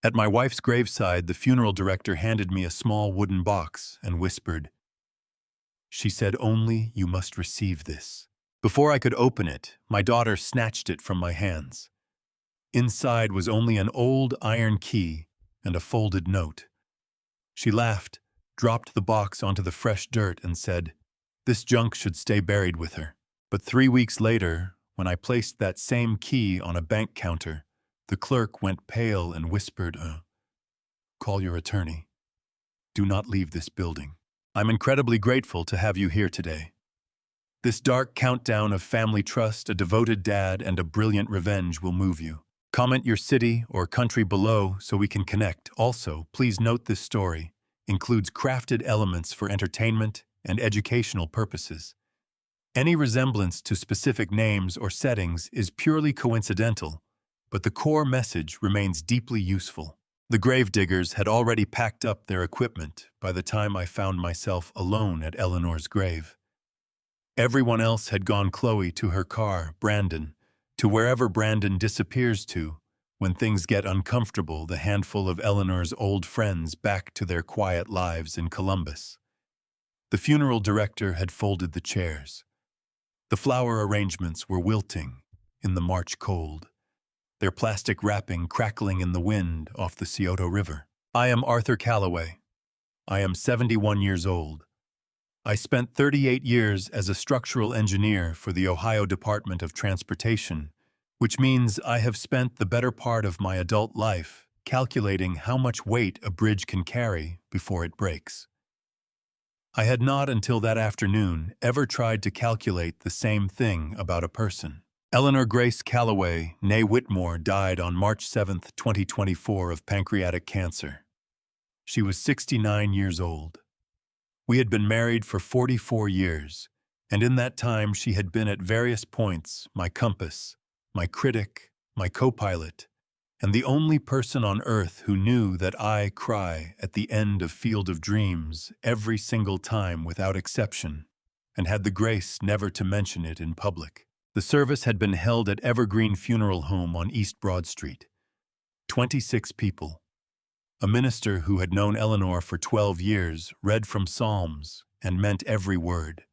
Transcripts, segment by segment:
At my wife's graveside, the funeral director handed me a small wooden box and whispered, "She said only you must receive this." Before I could open it, my daughter snatched it from my hands. Inside was only an old iron key and a folded note. She laughed, dropped the box onto the fresh dirt, and said, "This junk should stay buried with her." But 3 weeks later, when I placed that same key on a bank counter, the clerk went pale and whispered, "Call your attorney. Do not leave this building. I'm incredibly grateful to have you here today." This dark countdown of family trust, a devoted dad, and a brilliant revenge will move you. Comment your city or country below so we can connect. Also, please note this story includes crafted elements for entertainment and educational purposes. Any resemblance to specific names or settings is purely coincidental, but the core message remains deeply useful. The gravediggers had already packed up their equipment by the time I found myself alone at Eleanor's grave. Everyone else had gone Chloe to her car, Brandon, to wherever Brandon disappears to when things get uncomfortable, the handful of Eleanor's old friends back to their quiet lives in Columbus. The funeral director had folded the chairs. The flower arrangements were wilting in the March cold, their plastic wrapping crackling in the wind off the Scioto River. I am Arthur Calloway. I am 71 years old. I spent 38 years as a structural engineer for the Ohio Department of Transportation, which means I have spent the better part of my adult life calculating how much weight a bridge can carry before it breaks. I had not until that afternoon ever tried to calculate the same thing about a person. Eleanor Grace Calloway, née Whitmore, died on March 7, 2024 of pancreatic cancer. She was 69 years old. We had been married for 44 years, and in that time she had been at various points my compass, my critic, my co-pilot, and the only person on earth who knew that I cry at the end of Field of Dreams every single time without exception, and had the grace never to mention it in public. The service had been held at Evergreen Funeral Home on East Broad Street. 26 people. A minister who had known Eleanor for 12 years read from Psalms and meant every word.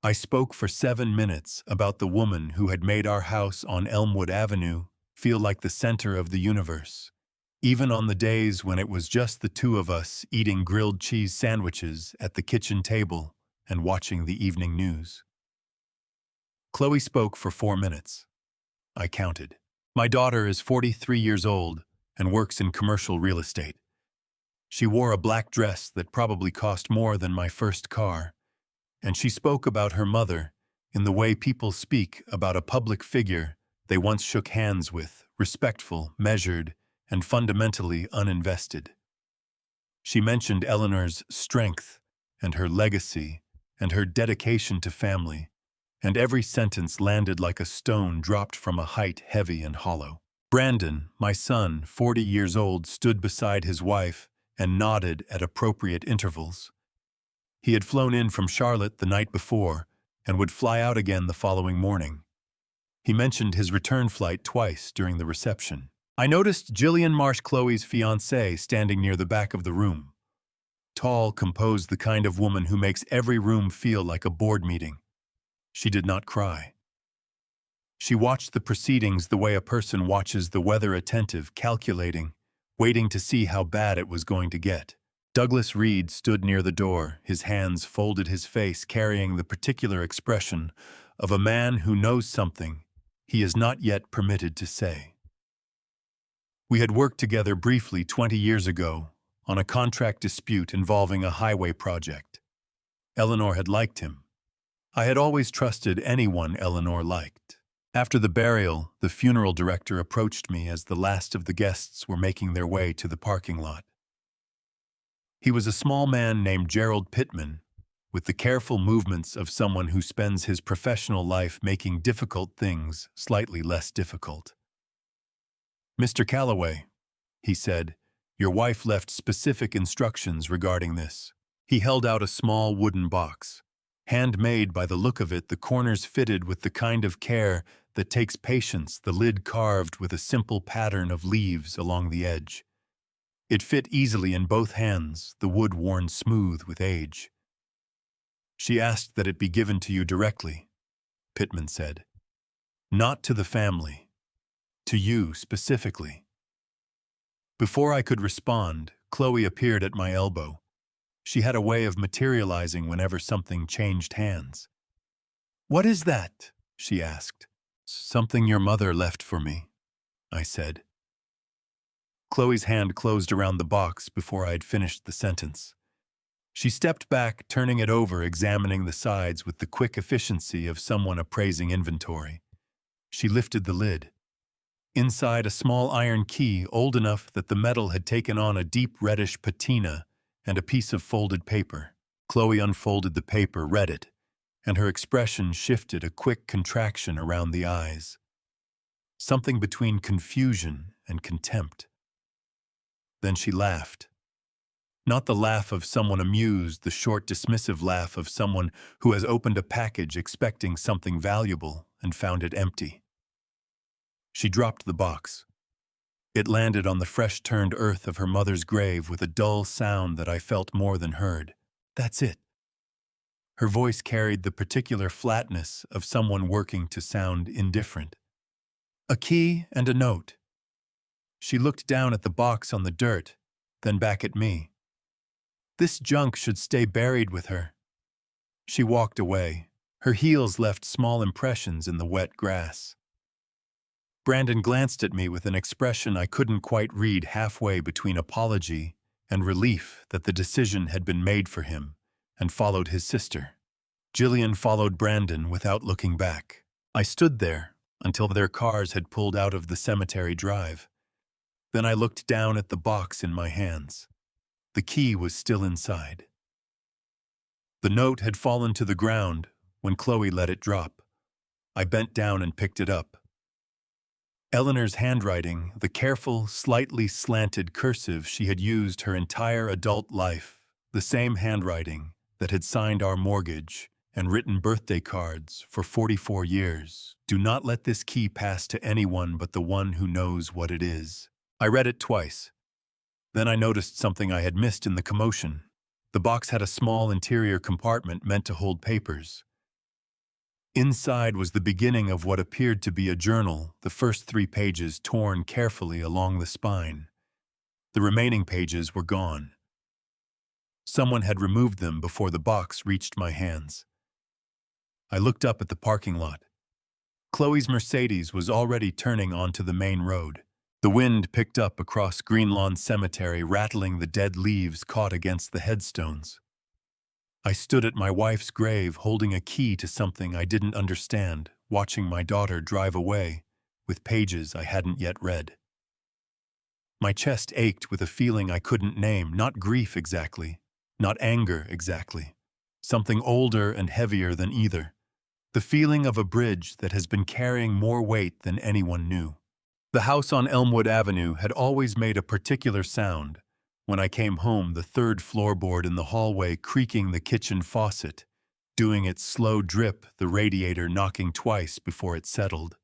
I spoke for 7 minutes about the woman who had made our house on Elmwood Avenue feel like the center of the universe, even on the days when it was just the two of us eating grilled cheese sandwiches at the kitchen table and watching the evening news. Chloe spoke for 4 minutes. I counted. My daughter is 43 years old and works in commercial real estate. She wore a black dress that probably cost more than my first car, and she spoke about her mother in the way people speak about a public figure they once shook hands with, respectful, measured, and fundamentally uninvested. She mentioned Eleanor's strength and her legacy and her dedication to family, and every sentence landed like a stone dropped from a height heavy and hollow. Brandon, my son, 40 years old, stood beside his wife and nodded at appropriate intervals. He had flown in from Charlotte the night before and would fly out again the following morning. He mentioned his return flight twice during the reception. I noticed Jillian Marsh, Chloe's fiancée, standing near the back of the room. Tall, composed, the kind of woman who makes every room feel like a board meeting. She did not cry. She watched the proceedings the way a person watches the weather, attentive, calculating, waiting to see how bad it was going to get. Douglas Reed stood near the door, his hands folded, his face carrying the particular expression of a man who knows something he is not yet permitted to say. We had worked together briefly 20 years ago on a contract dispute involving a highway project. Eleanor had liked him. I had always trusted anyone Eleanor liked. After the burial, the funeral director approached me as the last of the guests were making their way to the parking lot. He was a small man named Gerald Pittman, with the careful movements of someone who spends his professional life making difficult things slightly less difficult. "Mr. Calloway," he said, "your wife left specific instructions regarding this." He held out a small wooden box. Handmade by the look of it, the corners fitted with the kind of care that takes patience, the lid carved with a simple pattern of leaves along the edge. It fit easily in both hands, the wood worn smooth with age. She asked that it be given to you directly, Pittman said. Not to the family. To you specifically. Before I could respond, Chloe appeared at my elbow. She had a way of materializing whenever something changed hands. What is that? She asked. Something your mother left for me, I said. Chloe's hand closed around the box before I had finished the sentence. She stepped back, turning it over, examining the sides with the quick efficiency of someone appraising inventory. She lifted the lid. Inside, a small iron key, old enough that the metal had taken on a deep reddish patina, and a piece of folded paper. Chloe unfolded the paper, read it, and her expression shifted, a quick contraction around the eyes. Something between confusion and contempt. Then she laughed. Not the laugh of someone amused, the short, dismissive laugh of someone who has opened a package expecting something valuable and found it empty. She dropped the box. It landed on the fresh-turned earth of her mother's grave with a dull sound that I felt more than heard. That's it. Her voice carried the particular flatness of someone working to sound indifferent. A key and a note. She looked down at the box on the dirt, then back at me. This junk should stay buried with her. She walked away. Her heels left small impressions in the wet grass. Brandon glanced at me with an expression I couldn't quite read, halfway between apology and relief that the decision had been made for him, and followed his sister. Jillian followed Brandon without looking back. I stood there until their cars had pulled out of the cemetery drive. Then I looked down at the box in my hands. The key was still inside. The note had fallen to the ground when Chloe let it drop. I bent down and picked it up. Eleanor's handwriting, the careful, slightly slanted cursive she had used her entire adult life, the same handwriting that had signed our mortgage and written birthday cards for 44 years. Do not let this key pass to anyone but the one who knows what it is. I read it twice. Then I noticed something I had missed in the commotion. The box had a small interior compartment meant to hold papers. Inside was the beginning of what appeared to be a journal, the first 3 pages torn carefully along the spine. The remaining pages were gone. Someone had removed them before the box reached my hands. I looked up at the parking lot. Chloe's Mercedes was already turning onto the main road. The wind picked up across Greenlawn Cemetery, rattling the dead leaves caught against the headstones. I stood at my wife's grave, holding a key to something I didn't understand, watching my daughter drive away with pages I hadn't yet read. My chest ached with a feeling I couldn't name, not grief exactly, not anger exactly, something older and heavier than either, the feeling of a bridge that has been carrying more weight than anyone knew. The house on Elmwood Avenue had always made a particular sound. When I came home, the 3rd floorboard in the hallway creaking, the kitchen faucet doing its slow drip, the radiator knocking twice before it settled.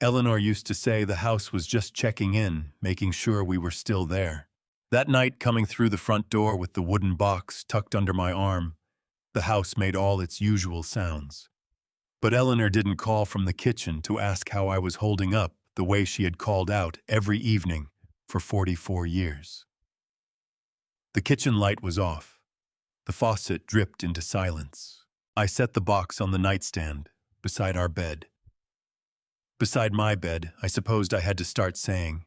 Eleanor used to say the house was just checking in, making sure we were still there. That night, coming through the front door with the wooden box tucked under my arm, the house made all its usual sounds. But Eleanor didn't call from the kitchen to ask how I was holding up, the way she had called out every evening for 44 years. The kitchen light was off. The faucet dripped into silence. I set the box on the nightstand, beside our bed. Beside my bed, I supposed I had to start saying,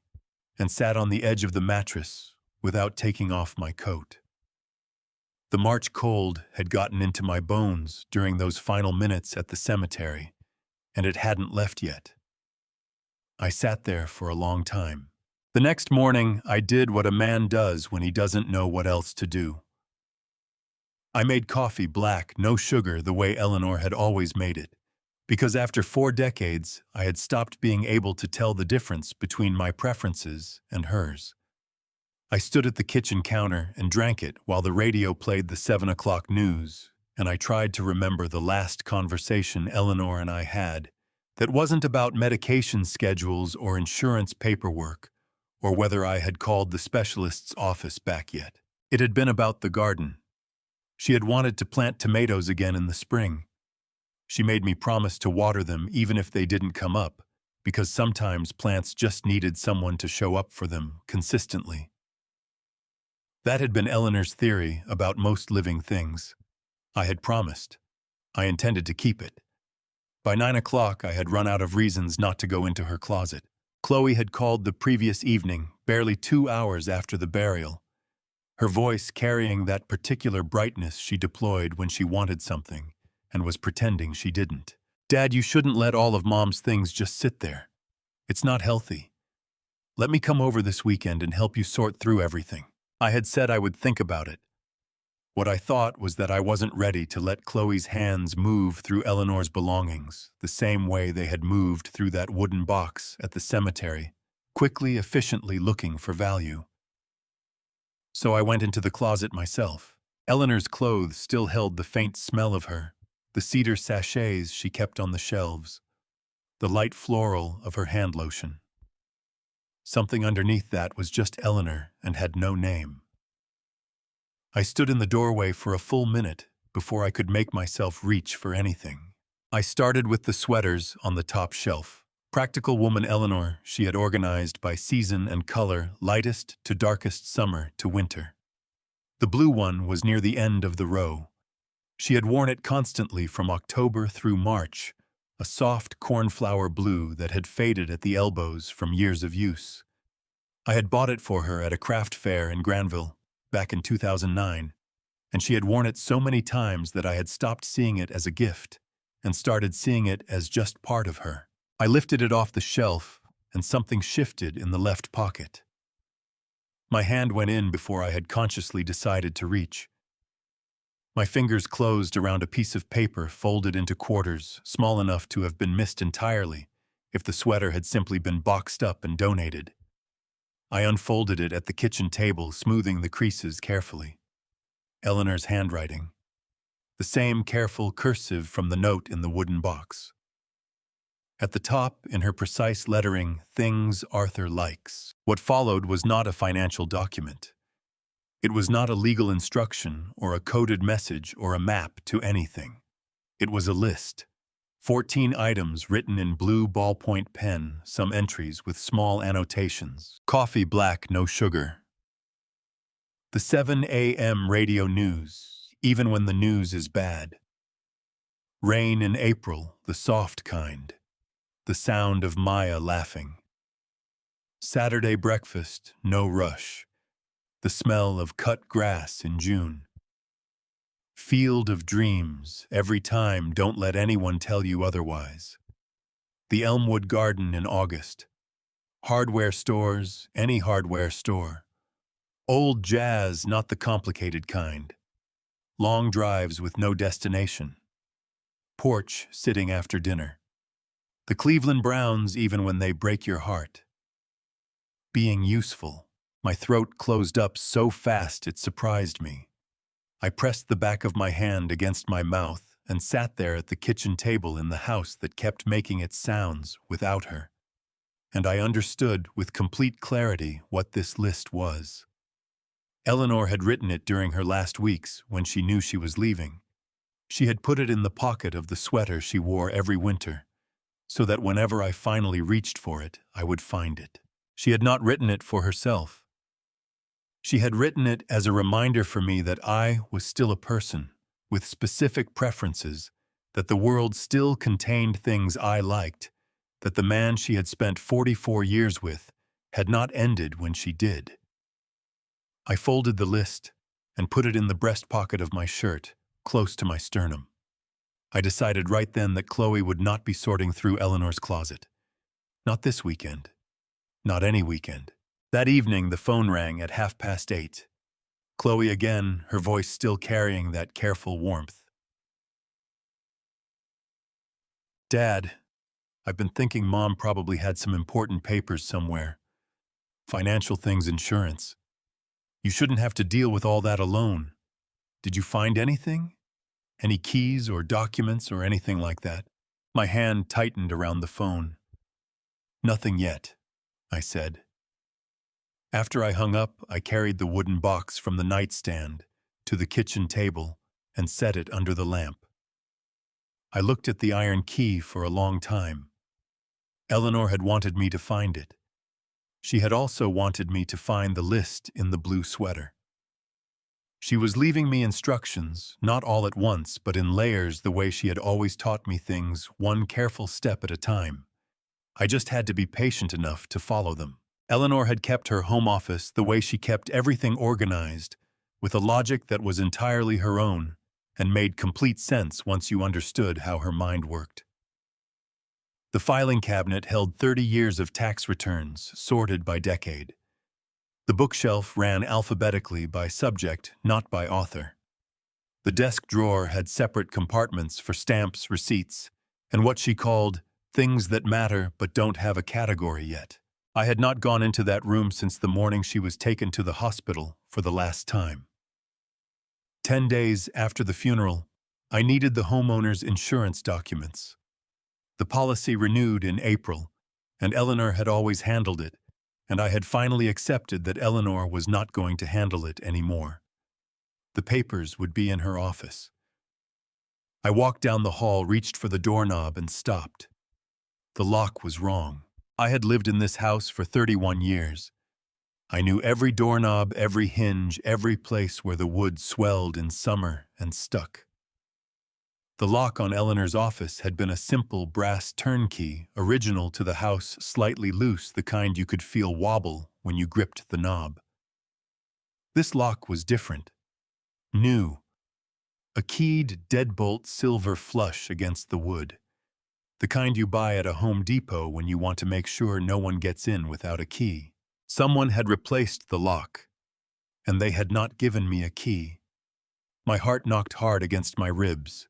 and sat on the edge of the mattress without taking off my coat. The March cold had gotten into my bones during those final minutes at the cemetery, and it hadn't left yet. I sat there for a long time. The next morning, I did what a man does when he doesn't know what else to do. I made coffee black, no sugar, the way Eleanor had always made it, because after 4 decades, I had stopped being able to tell the difference between my preferences and hers. I stood at the kitchen counter and drank it while the radio played the 7 o'clock news, and I tried to remember the last conversation Eleanor and I had that wasn't about medication schedules or insurance paperwork or whether I had called the specialist's office back yet. It had been about the garden. She had wanted to plant tomatoes again in the spring. She made me promise to water them even if they didn't come up, because sometimes plants just needed someone to show up for them consistently. That had been Eleanor's theory about most living things. I had promised. I intended to keep it. By 9 o'clock, I had run out of reasons not to go into her closet. Chloe had called the previous evening, barely 2 hours after the burial, her voice carrying that particular brightness she deployed when she wanted something and was pretending she didn't. "Dad, you shouldn't let all of Mom's things just sit there. It's not healthy. Let me come over this weekend and help you sort through everything." I had said I would think about it. What I thought was that I wasn't ready to let Chloe's hands move through Eleanor's belongings the same way they had moved through that wooden box at the cemetery, quickly, efficiently looking for value. So I went into the closet myself. Eleanor's clothes still held the faint smell of her, the cedar sachets she kept on the shelves, the light floral of her hand lotion. Something underneath that was just Eleanor and had no name. I stood in the doorway for a full minute before I could make myself reach for anything. I started with the sweaters on the top shelf. Practical woman Eleanor, she had organized by season and color, lightest to darkest summer to winter. The blue one was near the end of the row. She had worn it constantly from October through March, a soft cornflower blue that had faded at the elbows from years of use. I had bought it for her at a craft fair in Granville back in 2009, and she had worn it so many times that I had stopped seeing it as a gift and started seeing it as just part of her. I lifted it off the shelf, and something shifted in the left pocket. My hand went in before I had consciously decided to reach. My fingers closed around a piece of paper folded into quarters, small enough to have been missed entirely if the sweater had simply been boxed up and donated. I unfolded it at the kitchen table, smoothing the creases carefully. Eleanor's handwriting. The same careful cursive from the note in the wooden box. At the top, in her precise lettering, "Things Arthur likes." What followed was not a financial document. It was not a legal instruction or a coded message or a map to anything. It was a list. 14 items written in blue ballpoint pen, some entries with small annotations. Coffee black, no sugar. The 7 a.m. radio news, even when the news is bad. Rain in April, the soft kind. The sound of Maya laughing. Saturday breakfast, no rush. The smell of cut grass in June. Field of dreams, every time, don't let anyone tell you otherwise. The Elmwood Garden in August. Hardware stores, any hardware store. Old jazz, not the complicated kind. Long drives with no destination. Porch sitting after dinner. The Cleveland Browns, even when they break your heart. Being useful. My throat closed up so fast it surprised me. I pressed the back of my hand against my mouth and sat there at the kitchen table in the house that kept making its sounds without her. And I understood with complete clarity what this list was. Eleanor had written it during her last weeks when she knew she was leaving. She had put it in the pocket of the sweater she wore every winter, so that whenever I finally reached for it, I would find it. She had not written it for herself. She had written it as a reminder for me that I was still a person, with specific preferences, that the world still contained things I liked, that the man she had spent 44 years with had not ended when she did. I folded the list and put it in the breast pocket of my shirt, close to my sternum. I decided right then that Chloe would not be sorting through Eleanor's closet. Not this weekend. Not any weekend. That evening, the phone rang at 8:30. Chloe again, her voice still carrying that careful warmth. "Dad, I've been thinking Mom probably had some important papers somewhere. Financial things, insurance. You shouldn't have to deal with all that alone. Did you find anything? Any keys or documents or anything like that?" My hand tightened around the phone. "Nothing yet," I said. After I hung up, I carried the wooden box from the nightstand to the kitchen table and set it under the lamp. I looked at the iron key for a long time. Eleanor had wanted me to find it. She had also wanted me to find the list in the blue sweater. She was leaving me instructions, not all at once, but in layers, the way she had always taught me things, one careful step at a time. I just had to be patient enough to follow them. Eleanor had kept her home office the way she kept everything organized, with a logic that was entirely her own and made complete sense once you understood how her mind worked. The filing cabinet held 30 years of tax returns, sorted by decade. The bookshelf ran alphabetically by subject, not by author. The desk drawer had separate compartments for stamps, receipts, and what she called things that matter but don't have a category yet. I had not gone into that room since the morning she was taken to the hospital for the last time. 10 days after the funeral, I needed the homeowner's insurance documents. The policy renewed in April, and Eleanor had always handled it, and I had finally accepted that Eleanor was not going to handle it anymore. The papers would be in her office. I walked down the hall, reached for the doorknob, and stopped. The lock was wrong. I had lived in this house for 31 years. I knew every doorknob, every hinge, every place where the wood swelled in summer and stuck. The lock on Eleanor's office had been a simple brass turnkey, original to the house, slightly loose, the kind you could feel wobble when you gripped the knob. This lock was different. New. A keyed deadbolt silver flush against the wood. The kind you buy at a Home Depot when you want to make sure no one gets in without a key. Someone had replaced the lock, and they had not given me a key. My heart knocked hard against my ribs.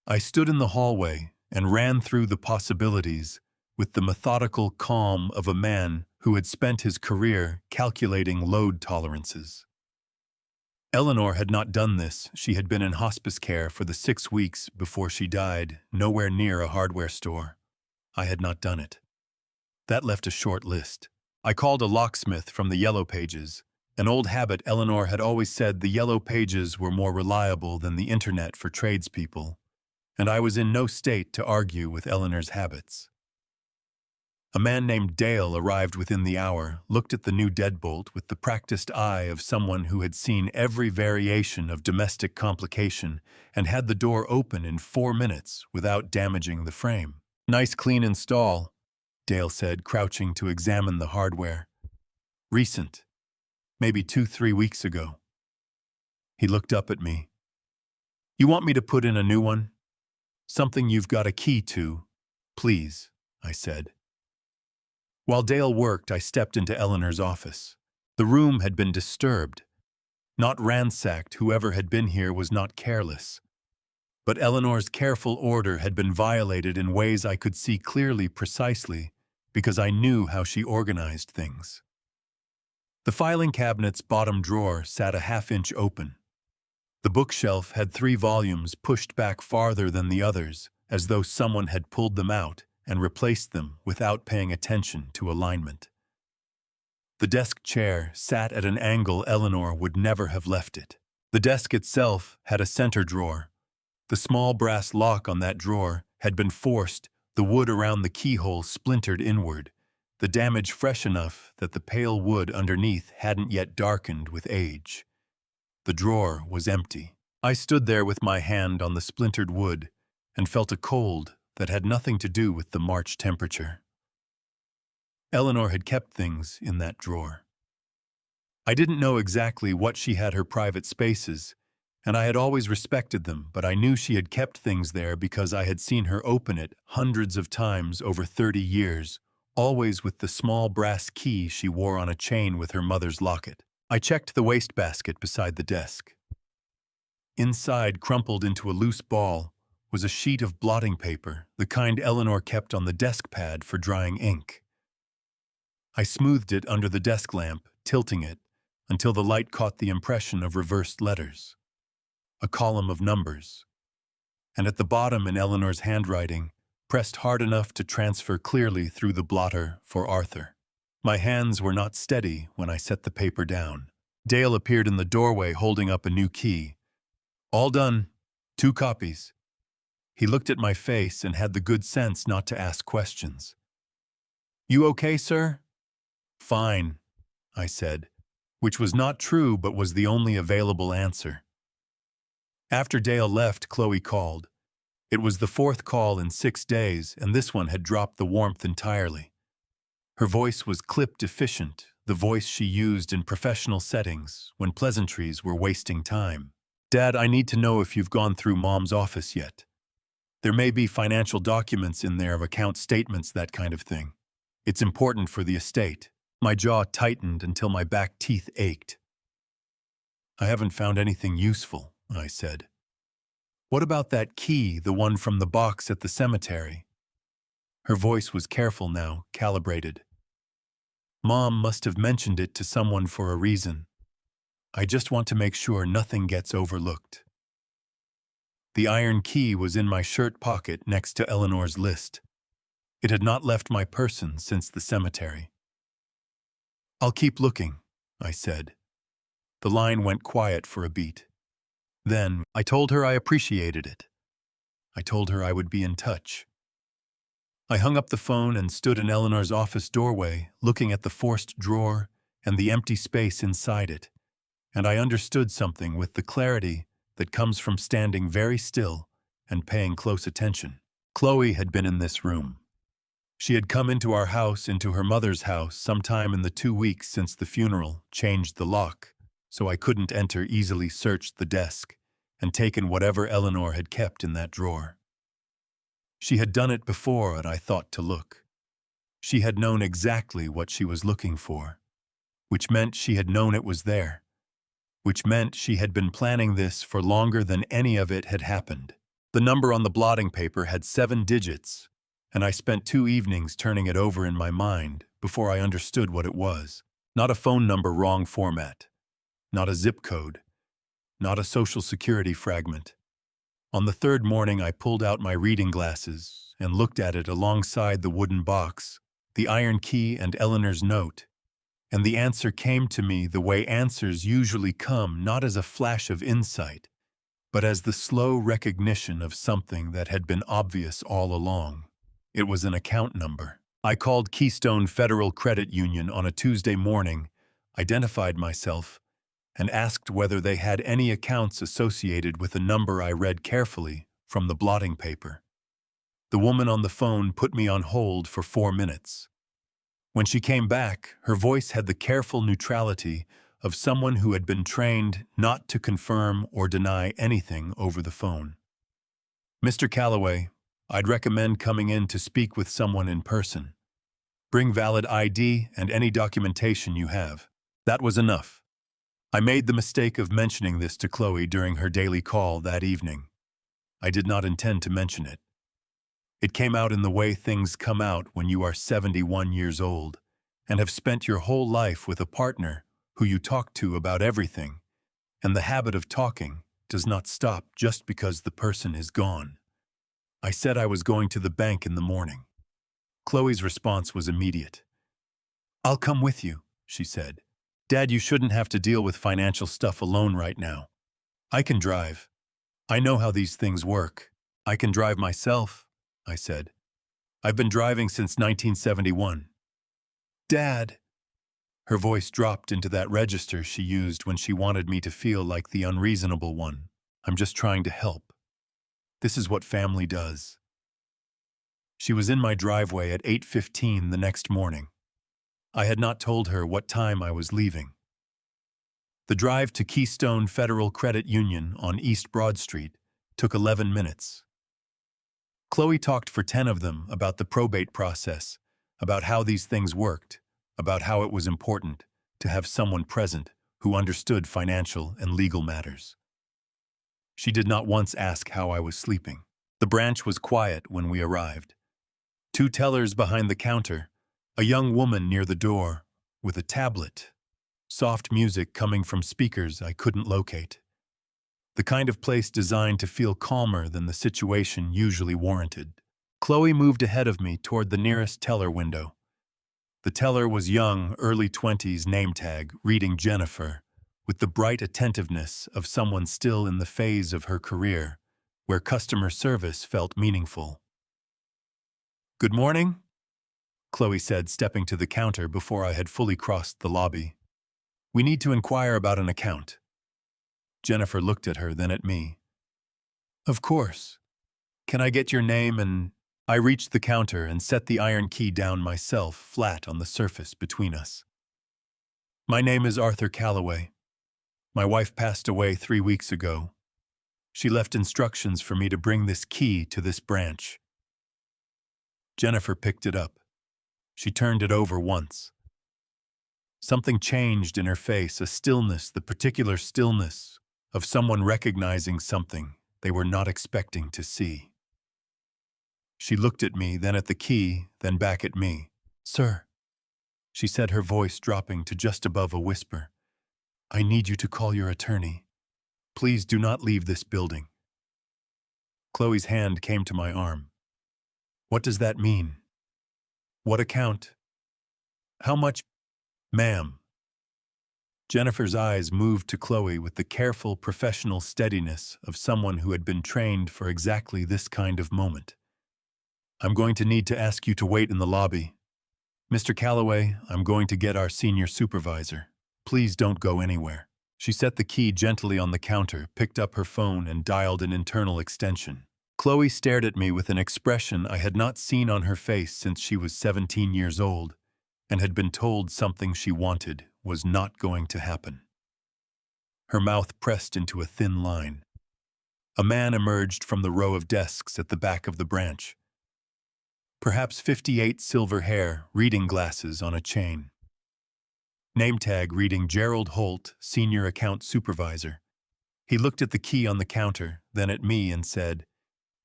I stood in the hallway and ran through the possibilities with the methodical calm of a man who had spent his career calculating load tolerances. Eleanor had not done this. She had been in hospice care for the 6 weeks before she died, nowhere near a hardware store. I had not done it. That left a short list. I called a locksmith from the Yellow Pages. An old habit. Eleanor had always said the Yellow Pages were more reliable than the internet for tradespeople, and I was in no state to argue with Eleanor's habits. A man named Dale arrived within the hour, looked at the new deadbolt with the practiced eye of someone who had seen every variation of domestic complication, and had the door open in 4 minutes without damaging the frame. "Nice clean install," Dale said, crouching to examine the hardware. "Recent. Maybe 2-3 weeks ago." He looked up at me. "You want me to put in a new one? Something you've got a key to, please," I said. While Dale worked, I stepped into Eleanor's office. The room had been disturbed, not ransacked. Whoever had been here was not careless. But Eleanor's careful order had been violated in ways I could see clearly, precisely, because I knew how she organized things. The filing cabinet's bottom drawer sat a half-inch open. The bookshelf had 3 volumes pushed back farther than the others, as though someone had pulled them out and replaced them without paying attention to alignment. The desk chair sat at an angle Eleanor would never have left it. The desk itself had a center drawer. The small brass lock on that drawer had been forced, the wood around the keyhole splintered inward, the damage fresh enough that the pale wood underneath hadn't yet darkened with age. The drawer was empty. I stood there with my hand on the splintered wood and felt a cold that had nothing to do with the March temperature. Eleanor had kept things in that drawer. I didn't know exactly what she had her private spaces, and I had always respected them, but I knew she had kept things there because I had seen her open it hundreds of times over 30 years, always with the small brass key she wore on a chain with her mother's locket. I checked the wastebasket beside the desk. Inside, crumpled into a loose ball, was a sheet of blotting paper, the kind Eleanor kept on the desk pad for drying ink. I smoothed it under the desk lamp, tilting it, until the light caught the impression of reversed letters, a column of numbers, and at the bottom in Eleanor's handwriting, pressed hard enough to transfer clearly through the blotter, for Arthur. My hands were not steady when I set the paper down. Dale appeared in the doorway holding up a new key. All done. 2 copies. He looked at my face and had the good sense not to ask questions. You okay, sir? Fine, I said, which was not true but was the only available answer. After Dale left, Chloe called. It was the 4th call in 6 days, and this one had dropped the warmth entirely. Her voice was clipped efficient, the voice she used in professional settings when pleasantries were wasting time. Dad, I need to know if you've gone through Mom's office yet. There may be financial documents in there of account statements, that kind of thing. It's important for the estate. My jaw tightened until my back teeth ached. I haven't found anything useful, I said. What about that key, the one from the box at the cemetery? Her voice was careful now, calibrated. Mom must have mentioned it to someone for a reason. I just want to make sure nothing gets overlooked. The iron key was in my shirt pocket next to Eleanor's list. It had not left my person since the cemetery. I'll keep looking, I said. The line went quiet for a beat. Then, I told her I appreciated it. I told her I would be in touch. I hung up the phone and stood in Eleanor's office doorway, looking at the forced drawer and the empty space inside it, and I understood something with the clarity that comes from standing very still and paying close attention. Chloe had been in this room. She had come into our house, into her mother's house, sometime in the 2 weeks since the funeral, changed the lock, so I couldn't enter, easily searched the desk, and taken whatever Eleanor had kept in that drawer. She had done it before, and I thought to look. She had known exactly what she was looking for, which meant she had known it was there, which meant she had been planning this for longer than any of it had happened. The number on the blotting paper had 7 digits, and I spent 2 evenings turning it over in my mind before I understood what it was. Not a phone number, wrong format. Not a zip code. Not a social security fragment. On the 3rd morning, I pulled out my reading glasses and looked at it alongside the wooden box, the iron key, and Eleanor's note. And the answer came to me the way answers usually come, not as a flash of insight, but as the slow recognition of something that had been obvious all along. It was an account number. I called Keystone Federal Credit Union on a Tuesday morning, identified myself, and asked whether they had any accounts associated with a number I read carefully from the blotting paper. The woman on the phone put me on hold for 4 minutes. When she came back, her voice had the careful neutrality of someone who had been trained not to confirm or deny anything over the phone. Mr. Calloway, I'd recommend coming in to speak with someone in person. Bring valid ID and any documentation you have. That was enough. I made the mistake of mentioning this to Chloe during her daily call that evening. I did not intend to mention it. It came out in the way things come out when you are 71 years old and have spent your whole life with a partner who you talk to about everything, and the habit of talking does not stop just because the person is gone. I said I was going to the bank in the morning. Chloe's response was immediate. I'll come with you, she said. Dad, you shouldn't have to deal with financial stuff alone right now. I can drive. I know how these things work. I can drive myself, I said. I've been driving since 1971. Dad! Her voice dropped into that register she used when she wanted me to feel like the unreasonable one. I'm just trying to help. This is what family does. She was in my driveway at 8:15 the next morning. I had not told her what time I was leaving. The drive to Keystone Federal Credit Union on East Broad Street took 11 minutes. Chloe talked for 10 of them about the probate process, about how these things worked, about how it was important to have someone present who understood financial and legal matters. She did not once ask how I was sleeping. The branch was quiet when we arrived. 2 tellers behind the counter, a young woman near the door with a tablet, soft music coming from speakers I couldn't locate. The kind of place designed to feel calmer than the situation usually warranted. Chloe moved ahead of me toward the nearest teller window. The teller was young, early 20s name tag, reading Jennifer, with the bright attentiveness of someone still in the phase of her career, where customer service felt meaningful. "Good morning," Chloe said, stepping to the counter before I had fully crossed the lobby. "We need to inquire about an account." Jennifer looked at her, then at me. "Of course. Can I get your name and—" I reached the counter and set the iron key down myself, flat on the surface between us. "My name is Arthur Calloway. My wife passed away 3 weeks ago. She left instructions for me to bring this key to this branch." Jennifer picked it up. She turned it over once. Something changed in her face, a stillness, the particular stillness of someone recognizing something they were not expecting to see. She looked at me, then at the key, then back at me. "Sir," she said, her voice dropping to just above a whisper, "I need you to call your attorney. Please do not leave this building." Chloe's hand came to my arm. "What does that mean? What account? How much—" "Ma'am." Jennifer's eyes moved to Chloe with the careful, professional steadiness of someone who had been trained for exactly this kind of moment. "I'm going to need to ask you to wait in the lobby. Mr. Calloway, I'm going to get our senior supervisor. Please don't go anywhere." She set the key gently on the counter, picked up her phone, and dialed an internal extension. Chloe stared at me with an expression I had not seen on her face since she was 17 years old and had been told something she wanted was not going to happen. Her mouth pressed into a thin line. A man emerged from the row of desks at the back of the branch. Perhaps 58, silver hair, reading glasses on a chain. Name tag reading Gerald Holt, Senior Account Supervisor. He looked at the key on the counter, then at me and said,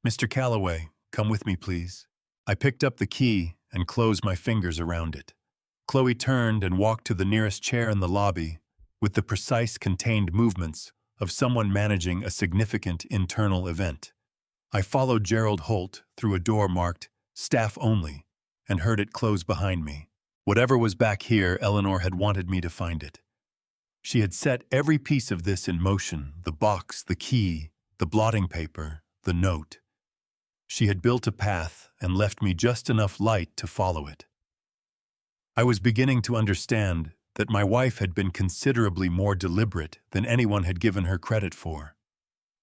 "Mr. Calloway, come with me, please." I picked up the key and closed my fingers around it. Chloe turned and walked to the nearest chair in the lobby with the precise, contained movements of someone managing a significant internal event. I followed Gerald Holt through a door marked "Staff Only" and heard it close behind me. Whatever was back here, Eleanor had wanted me to find it. She had set every piece of this in motion, the box, the key, the blotting paper, the note. She had built a path and left me just enough light to follow it. I was beginning to understand that my wife had been considerably more deliberate than anyone had given her credit for,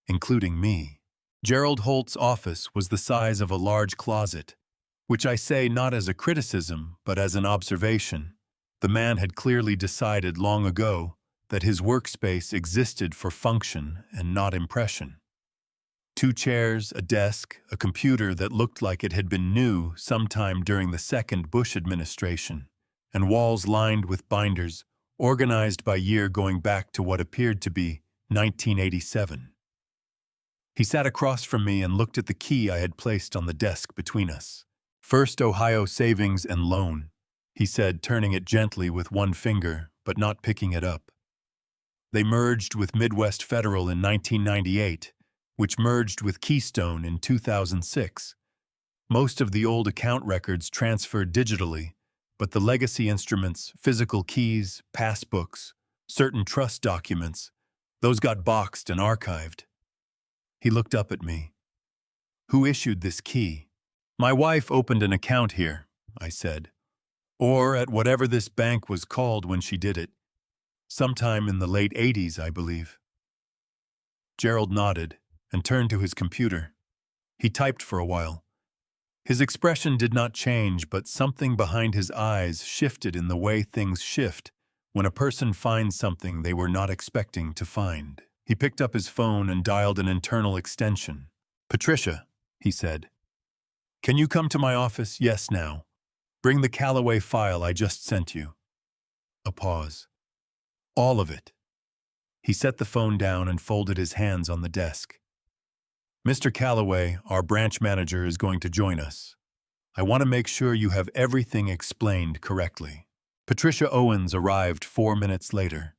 including me. Gerald Holt's office was the size of a large closet, which I say not as a criticism, but as an observation. The man had clearly decided long ago that his workspace existed for function and not impression. 2 chairs, a desk, a computer that looked like it had been new sometime during the second Bush administration, and walls lined with binders, organized by year going back to what appeared to be 1987. He sat across from me and looked at the key I had placed on the desk between us. "First Ohio Savings and Loan," he said, turning it gently with one finger, but not picking it up. They merged with Midwest Federal in 1998, which merged with Keystone in 2006. Most of the old account records transferred digitally, but the legacy instruments, physical keys, passbooks, certain trust documents, those got boxed and archived. He looked up at me. "Who issued this key?" "My wife opened an account here," I said. "Or at whatever this bank was called when she did it. Sometime in the late 80s, I believe." Gerald nodded and turned to his computer. He typed for a while. His expression did not change, but something behind his eyes shifted in the way things shift when a person finds something they were not expecting to find. He picked up his phone and dialed an internal extension. "Patricia," he said. "Can you come to my office? Yes, now. Bring the Calloway file I just sent you." A pause. "All of it." He set the phone down and folded his hands on the desk. "Mr. Calloway, our branch manager, is going to join us. I want to make sure you have everything explained correctly." Patricia Owens arrived 4 minutes later.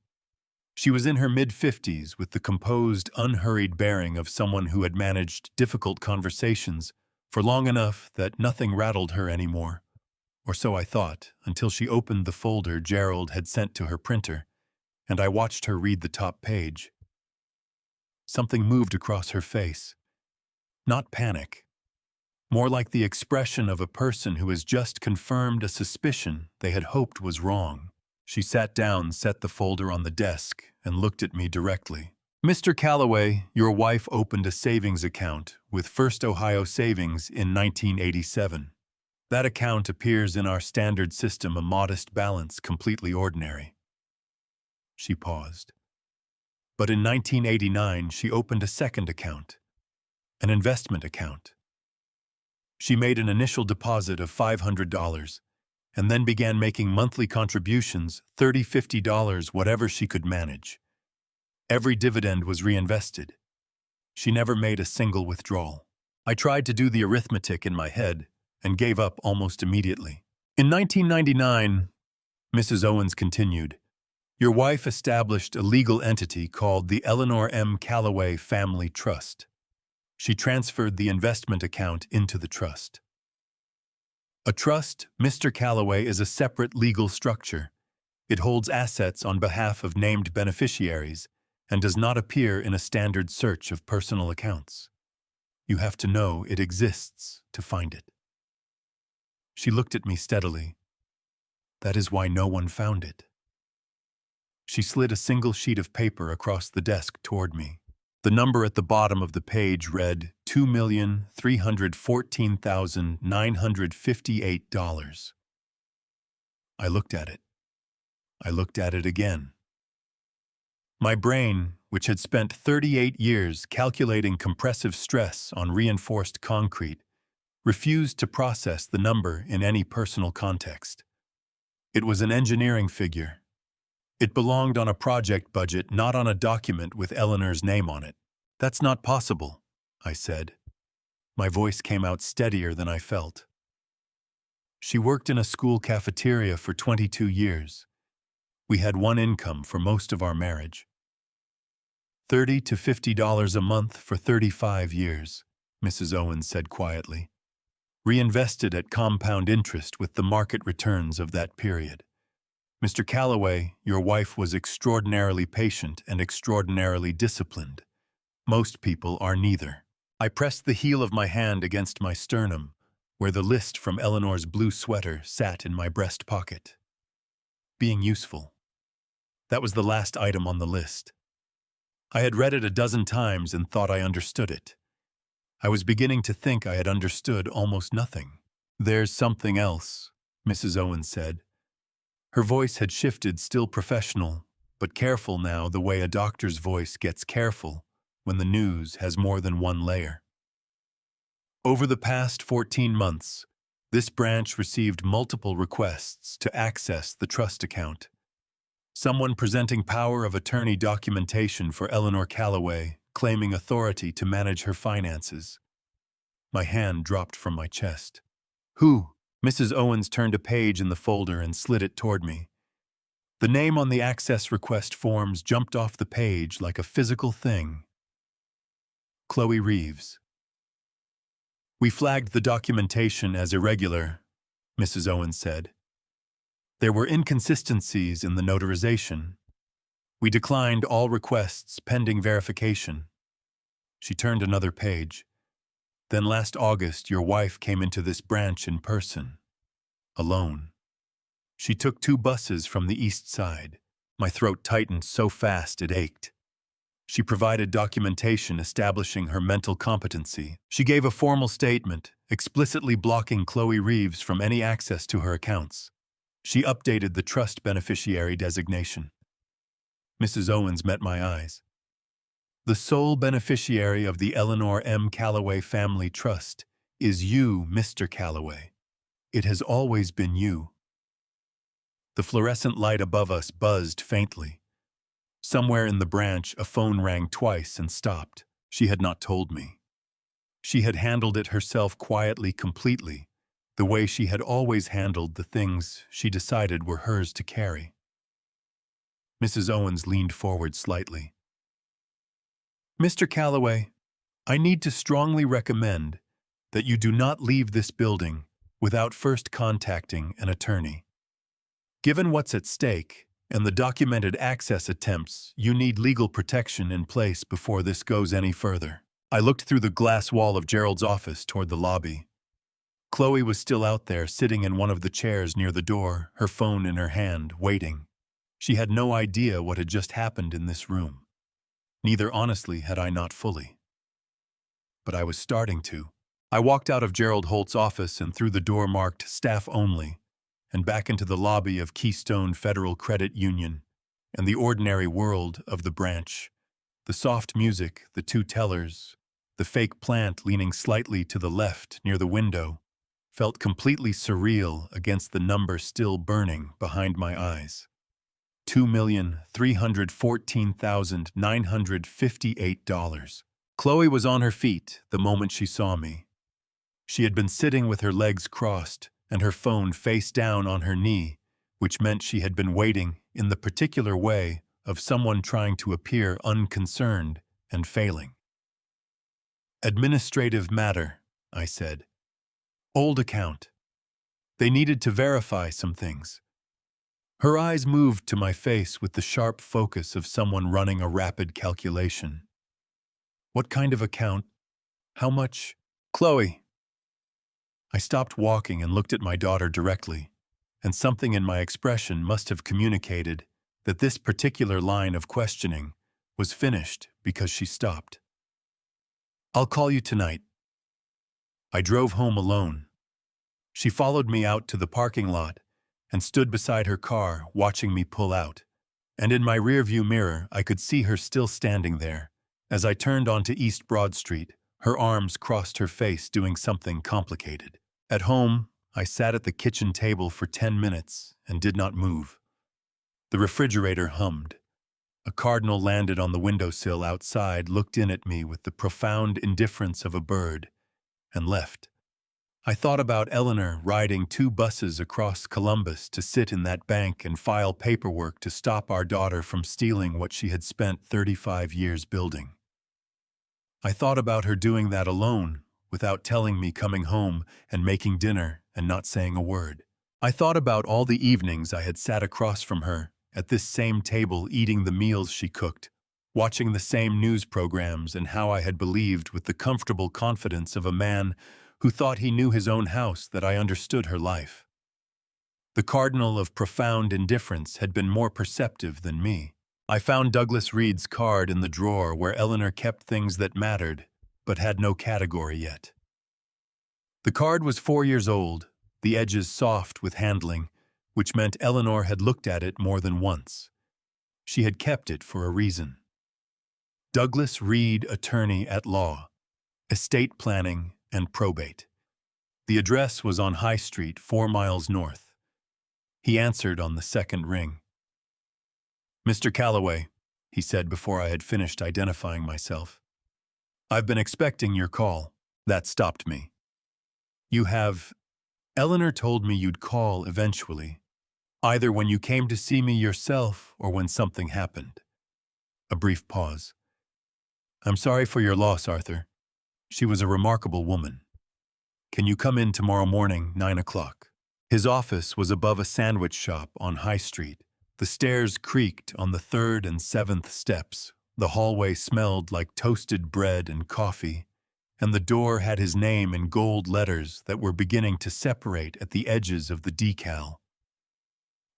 She was in her mid-50s with the composed, unhurried bearing of someone who had managed difficult conversations for long enough that nothing rattled her anymore, or so I thought, until she opened the folder Gerald had sent to her printer, and I watched her read the top page. Something moved across her face. Not panic. More like the expression of a person who has just confirmed a suspicion they had hoped was wrong. She sat down, set the folder on the desk, and looked at me directly. "Mr. Calloway, your wife opened a savings account with First Ohio Savings in 1987. That account appears in our standard system a modest balance, completely ordinary." She paused. "But in 1989, she opened a second account, an investment account. She made an initial deposit of $500 and then began making monthly contributions, $30, $50, whatever she could manage. Every dividend was reinvested. She never made a single withdrawal. I tried to do the arithmetic in my head and gave up almost immediately. In 1999, Mrs. Owens continued, your wife established a legal entity called the Eleanor M. Calloway Family Trust. She transferred the investment account into the trust. A trust, Mr. Calloway, is a separate legal structure. It holds assets on behalf of named beneficiaries and does not appear in a standard search of personal accounts. You have to know it exists to find it. She looked at me steadily. That is why no one found it. She slid a single sheet of paper across the desk toward me. The number at the bottom of the page read $2,314,958. I looked at it. I looked at it again. My brain, which had spent 38 years calculating compressive stress on reinforced concrete, refused to process the number in any personal context. It was an engineering figure. It belonged on a project budget, not on a document with Eleanor's name on it. That's not possible, I said. My voice came out steadier than I felt. She worked in a school cafeteria for 22 years. We had one income for most of our marriage. $30 to $50 a month for 35 years, Mrs. Owens said quietly. Reinvested at compound interest with the market returns of that period. Mr. Calloway, your wife was extraordinarily patient and extraordinarily disciplined. Most people are neither. I pressed the heel of my hand against my sternum, where the list from Eleanor's blue sweater sat in my breast pocket. Being useful. That was the last item on the list. I had read it a dozen times and thought I understood it. I was beginning to think I had understood almost nothing. There's something else, Mrs. Owens said. Her voice had shifted, still professional, but careful now, the way a doctor's voice gets careful when the news has more than one layer. Over the past 14 months, this branch received multiple requests to access the trust account. Someone presenting power of attorney documentation for Eleanor Calloway, claiming authority to manage her finances. My hand dropped from my chest. Who? Mrs. Owens turned a page in the folder and slid it toward me. The name on the access request forms jumped off the page like a physical thing. Chloe Reeves. We flagged the documentation as irregular, Mrs. Owens said. There were inconsistencies in the notarization. We declined all requests pending verification. She turned another page. Then last August, your wife came into this branch in person, alone. She took 2 buses from the east side. My throat tightened so fast it ached. She provided documentation establishing her mental competency. She gave a formal statement, explicitly blocking Chloe Reeves from any access to her accounts. She updated the trust beneficiary designation. Mrs. Owens met my eyes. The sole beneficiary of the Eleanor M. Calloway Family Trust is you, Mr. Calloway. It has always been you. The fluorescent light above us buzzed faintly. Somewhere in the branch, a phone rang twice and stopped. She had not told me. She had handled it herself quietly, completely, the way she had always handled the things she decided were hers to carry. Mrs. Owens leaned forward slightly. Mr. Calloway, I need to strongly recommend that you do not leave this building without first contacting an attorney. Given what's at stake and the documented access attempts, you need legal protection in place before this goes any further. I looked through the glass wall of Gerald's office toward the lobby. Chloe was still out there, sitting in one of the chairs near the door, her phone in her hand, waiting. She had no idea what had just happened in this room. Neither, honestly, had I not fully. But I was starting to. I walked out of Gerald Holt's office and through the door marked Staff Only, and back into the lobby of Keystone Federal Credit Union and the ordinary world of the branch. The soft music, the two tellers, the fake plant leaning slightly to the left near the window, felt completely surreal against the number still burning behind my eyes. $2,314,958. Chloe was on her feet the moment she saw me. She had been sitting with her legs crossed and her phone face down on her knee, which meant she had been waiting in the particular way of someone trying to appear unconcerned and failing. "Administrative matter," I said. "Old account. They needed to verify some things." Her eyes moved to my face with the sharp focus of someone running a rapid calculation. "What kind of account? How much?" "Chloe." I stopped walking and looked at my daughter directly, and something in my expression must have communicated that this particular line of questioning was finished because she stopped. "I'll call you tonight." I drove home alone. She followed me out to the parking lot and stood beside her car watching me pull out, and in my rearview mirror I could see her still standing there. As I turned onto East Broad Street, her arms crossed her face doing something complicated. At home, I sat at the kitchen table for 10 minutes and did not move. The refrigerator hummed. A cardinal landed on the windowsill outside, looked in at me with the profound indifference of a bird, and left. I thought about Eleanor riding 2 buses across Columbus to sit in that bank and file paperwork to stop our daughter from stealing what she had spent 35 years building. I thought about her doing that alone, without telling me, coming home and making dinner and not saying a word. I thought about all the evenings I had sat across from her, at this same table, eating the meals she cooked, watching the same news programs, and how I had believed with the comfortable confidence of a man who thought he knew his own house that I understood her life. The cardinal of profound indifference had been more perceptive than me. I found Douglas Reed's card in the drawer where Eleanor kept things that mattered, but had no category yet. The card was 4 years old, the edges soft with handling, which meant Eleanor had looked at it more than once. She had kept it for a reason. Douglas Reed, attorney at law, estate planning and probate. The address was on High Street, 4 miles north. He answered on the second ring. "Mr. Calloway," he said before I had finished identifying myself. "I've been expecting your call." That stopped me. "You have... Eleanor told me you'd call eventually, either when you came to see me yourself or when something happened." A brief pause. "I'm sorry for your loss, Arthur. She was a remarkable woman. Can you come in tomorrow morning, 9 o'clock? His office was above a sandwich shop on High Street. The stairs creaked on the 3rd and 7th steps. The hallway smelled like toasted bread and coffee, and the door had his name in gold letters that were beginning to separate at the edges of the decal.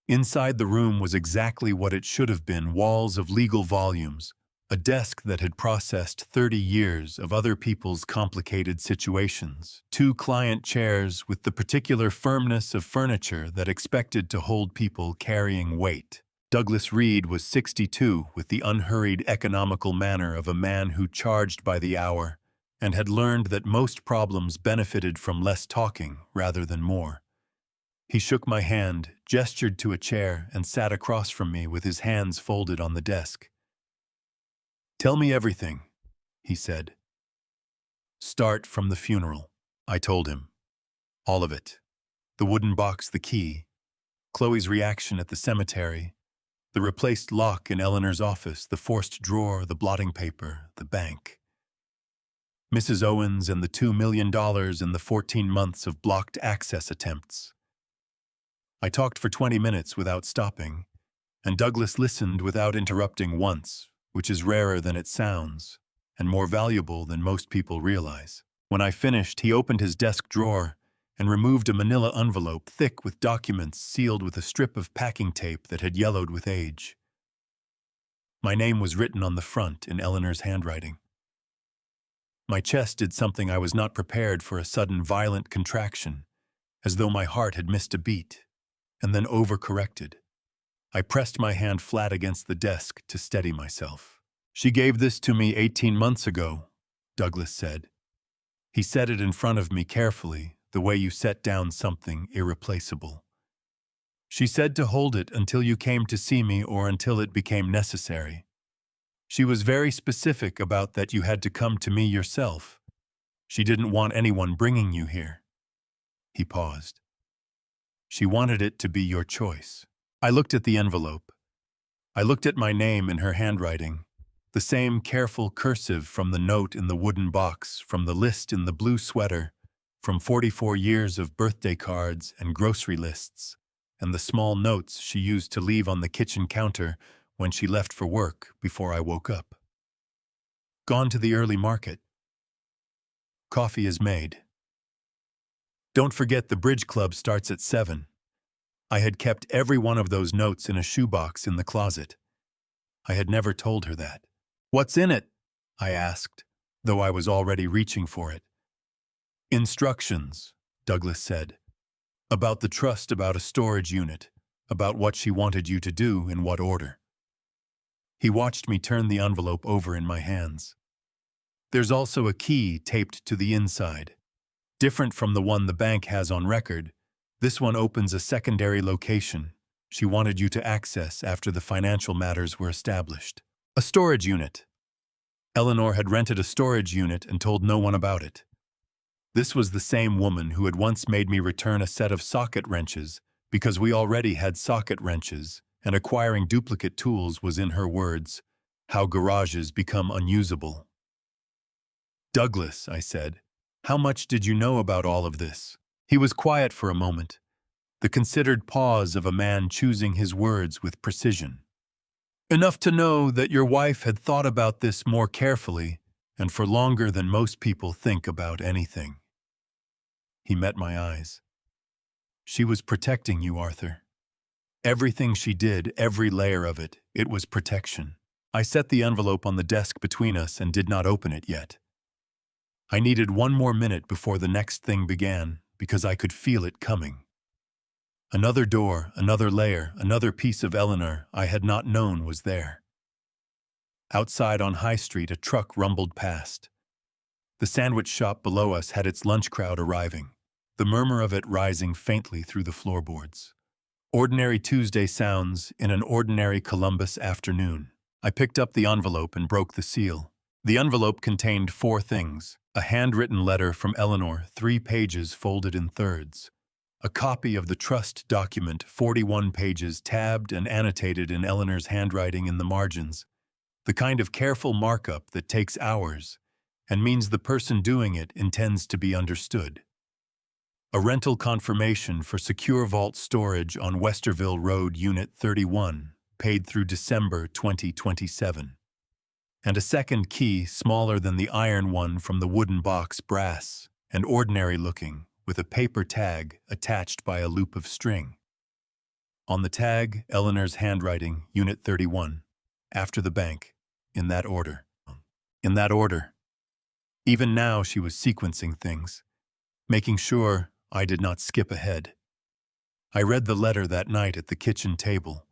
Inside the room was exactly what it should have been: walls of legal volumes, a desk that had processed 30 years of other people's complicated situations, 2 client chairs with the particular firmness of furniture that expected to hold people carrying weight. Douglas Reed was 62, with the unhurried, economical manner of a man who charged by the hour and had learned that most problems benefited from less talking rather than more. He shook my hand, gestured to a chair, and sat across from me with his hands folded on the desk. "Tell me everything," he said. "Start from the funeral," I told him. All of it. The wooden box, the key, Chloe's reaction at the cemetery, the replaced lock in Eleanor's office, the forced drawer, the blotting paper, the bank. Mrs. Owens and the $2 million in the 14 months of blocked access attempts. I talked for 20 minutes without stopping, and Douglas listened without interrupting once, which is rarer than it sounds, and more valuable than most people realize. When I finished, he opened his desk drawer and removed a manila envelope thick with documents sealed with a strip of packing tape that had yellowed with age. My name was written on the front in Eleanor's handwriting. My chest did something I was not prepared for, a sudden violent contraction, as though my heart had missed a beat, and then overcorrected. I pressed my hand flat against the desk to steady myself. "She gave this to me 18 months ago," Douglas said. He set it in front of me carefully, the way you set down something irreplaceable. "She said to hold it until you came to see me or until it became necessary. She was very specific about that you had to come to me yourself. She didn't want anyone bringing you here." He paused. "She wanted it to be your choice." I looked at the envelope. I looked at my name in her handwriting, the same careful cursive from the note in the wooden box, from the list in the blue sweater, from 44 years of birthday cards and grocery lists, and the small notes she used to leave on the kitchen counter when she left for work before I woke up. "Gone to the early market. Coffee is made. Don't forget the bridge club starts at 7. I had kept every one of those notes in a shoebox in the closet. I had never told her that. "What's in it?" I asked, though I was already reaching for it. "Instructions," Douglas said. "About the trust, about a storage unit, about what she wanted you to do in what order." He watched me turn the envelope over in my hands. "There's also a key taped to the inside. Different from the one the bank has on record, this one opens a secondary location she wanted you to access after the financial matters were established. A storage unit. Eleanor had rented a storage unit and told no one about it. This was the same woman who had once made me return a set of socket wrenches because we already had socket wrenches, and acquiring duplicate tools was, in her words, how garages become unusable. "Douglas," I said, "how much did you know about all of this?" He was quiet for a moment, the considered pause of a man choosing his words with precision. "Enough to know that your wife had thought about this more carefully and for longer than most people think about anything." He met my eyes. "She was protecting you, Arthur. Everything she did, every layer of it, it was protection." I set the envelope on the desk between us and did not open it yet. I needed one more minute before the next thing began, because I could feel it coming. Another door, another layer, another piece of Eleanor I had not known was there. Outside on High Street, a truck rumbled past. The sandwich shop below us had its lunch crowd arriving, the murmur of it rising faintly through the floorboards. Ordinary Tuesday sounds in an ordinary Columbus afternoon. I picked up the envelope and broke the seal. The envelope contained 4 things: a handwritten letter from Eleanor, 3 pages folded in thirds; a copy of the trust document, 41 pages tabbed and annotated in Eleanor's handwriting in the margins, the kind of careful markup that takes hours and means the person doing it intends to be understood; a rental confirmation for secure vault storage on Westerville Road, Unit 31, paid through December 2027. And a second key, smaller than the iron one from the wooden box, brass and ordinary-looking, with a paper tag attached by a loop of string. On the tag, Eleanor's handwriting, Unit 31, after the bank, in that order. In that order. Even now she was sequencing things, making sure I did not skip ahead. I read the letter that night at the kitchen table,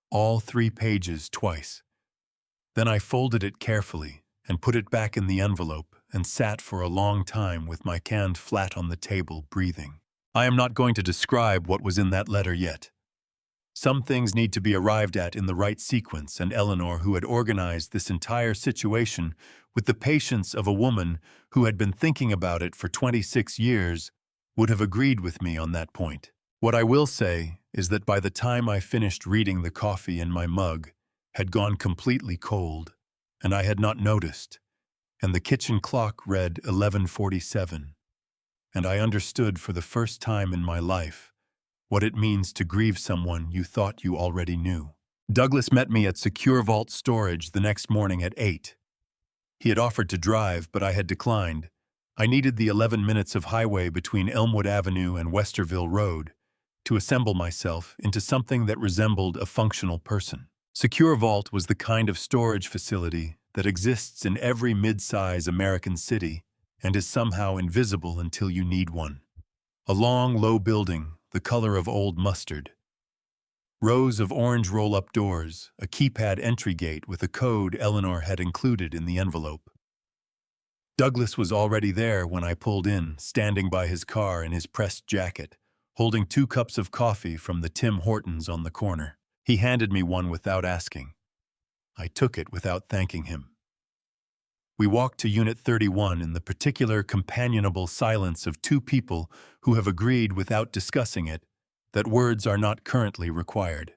all 3 pages twice. Then I folded it carefully and put it back in the envelope and sat for a long time with my hand flat on the table, breathing. I am not going to describe what was in that letter yet. Some things need to be arrived at in the right sequence, and Eleanor, who had organized this entire situation with the patience of a woman who had been thinking about it for 26 years, would have agreed with me on that point. What I will say is that by the time I finished reading, the coffee in my mug had gone completely cold, and I had not noticed, and the kitchen clock read 11:47, and I understood for the first time in my life what it means to grieve someone you thought you already knew. Douglas met me at Secure Vault Storage the next morning at 8. He had offered to drive, but I had declined. I needed the 11 minutes of highway between Elmwood Avenue and Westerville Road to assemble myself into something that resembled a functional person. Secure Vault was the kind of storage facility that exists in every mid-size American city and is somehow invisible until you need one. A long, low building, the color of old mustard. Rows of orange roll-up doors, a keypad entry gate with a code Eleanor had included in the envelope. Douglas was already there when I pulled in, standing by his car in his pressed jacket, holding 2 cups of coffee from the Tim Hortons on the corner. He handed me one without asking. I took it without thanking him. We walked to Unit 31 in the particular companionable silence of 2 people who have agreed without discussing it that words are not currently required.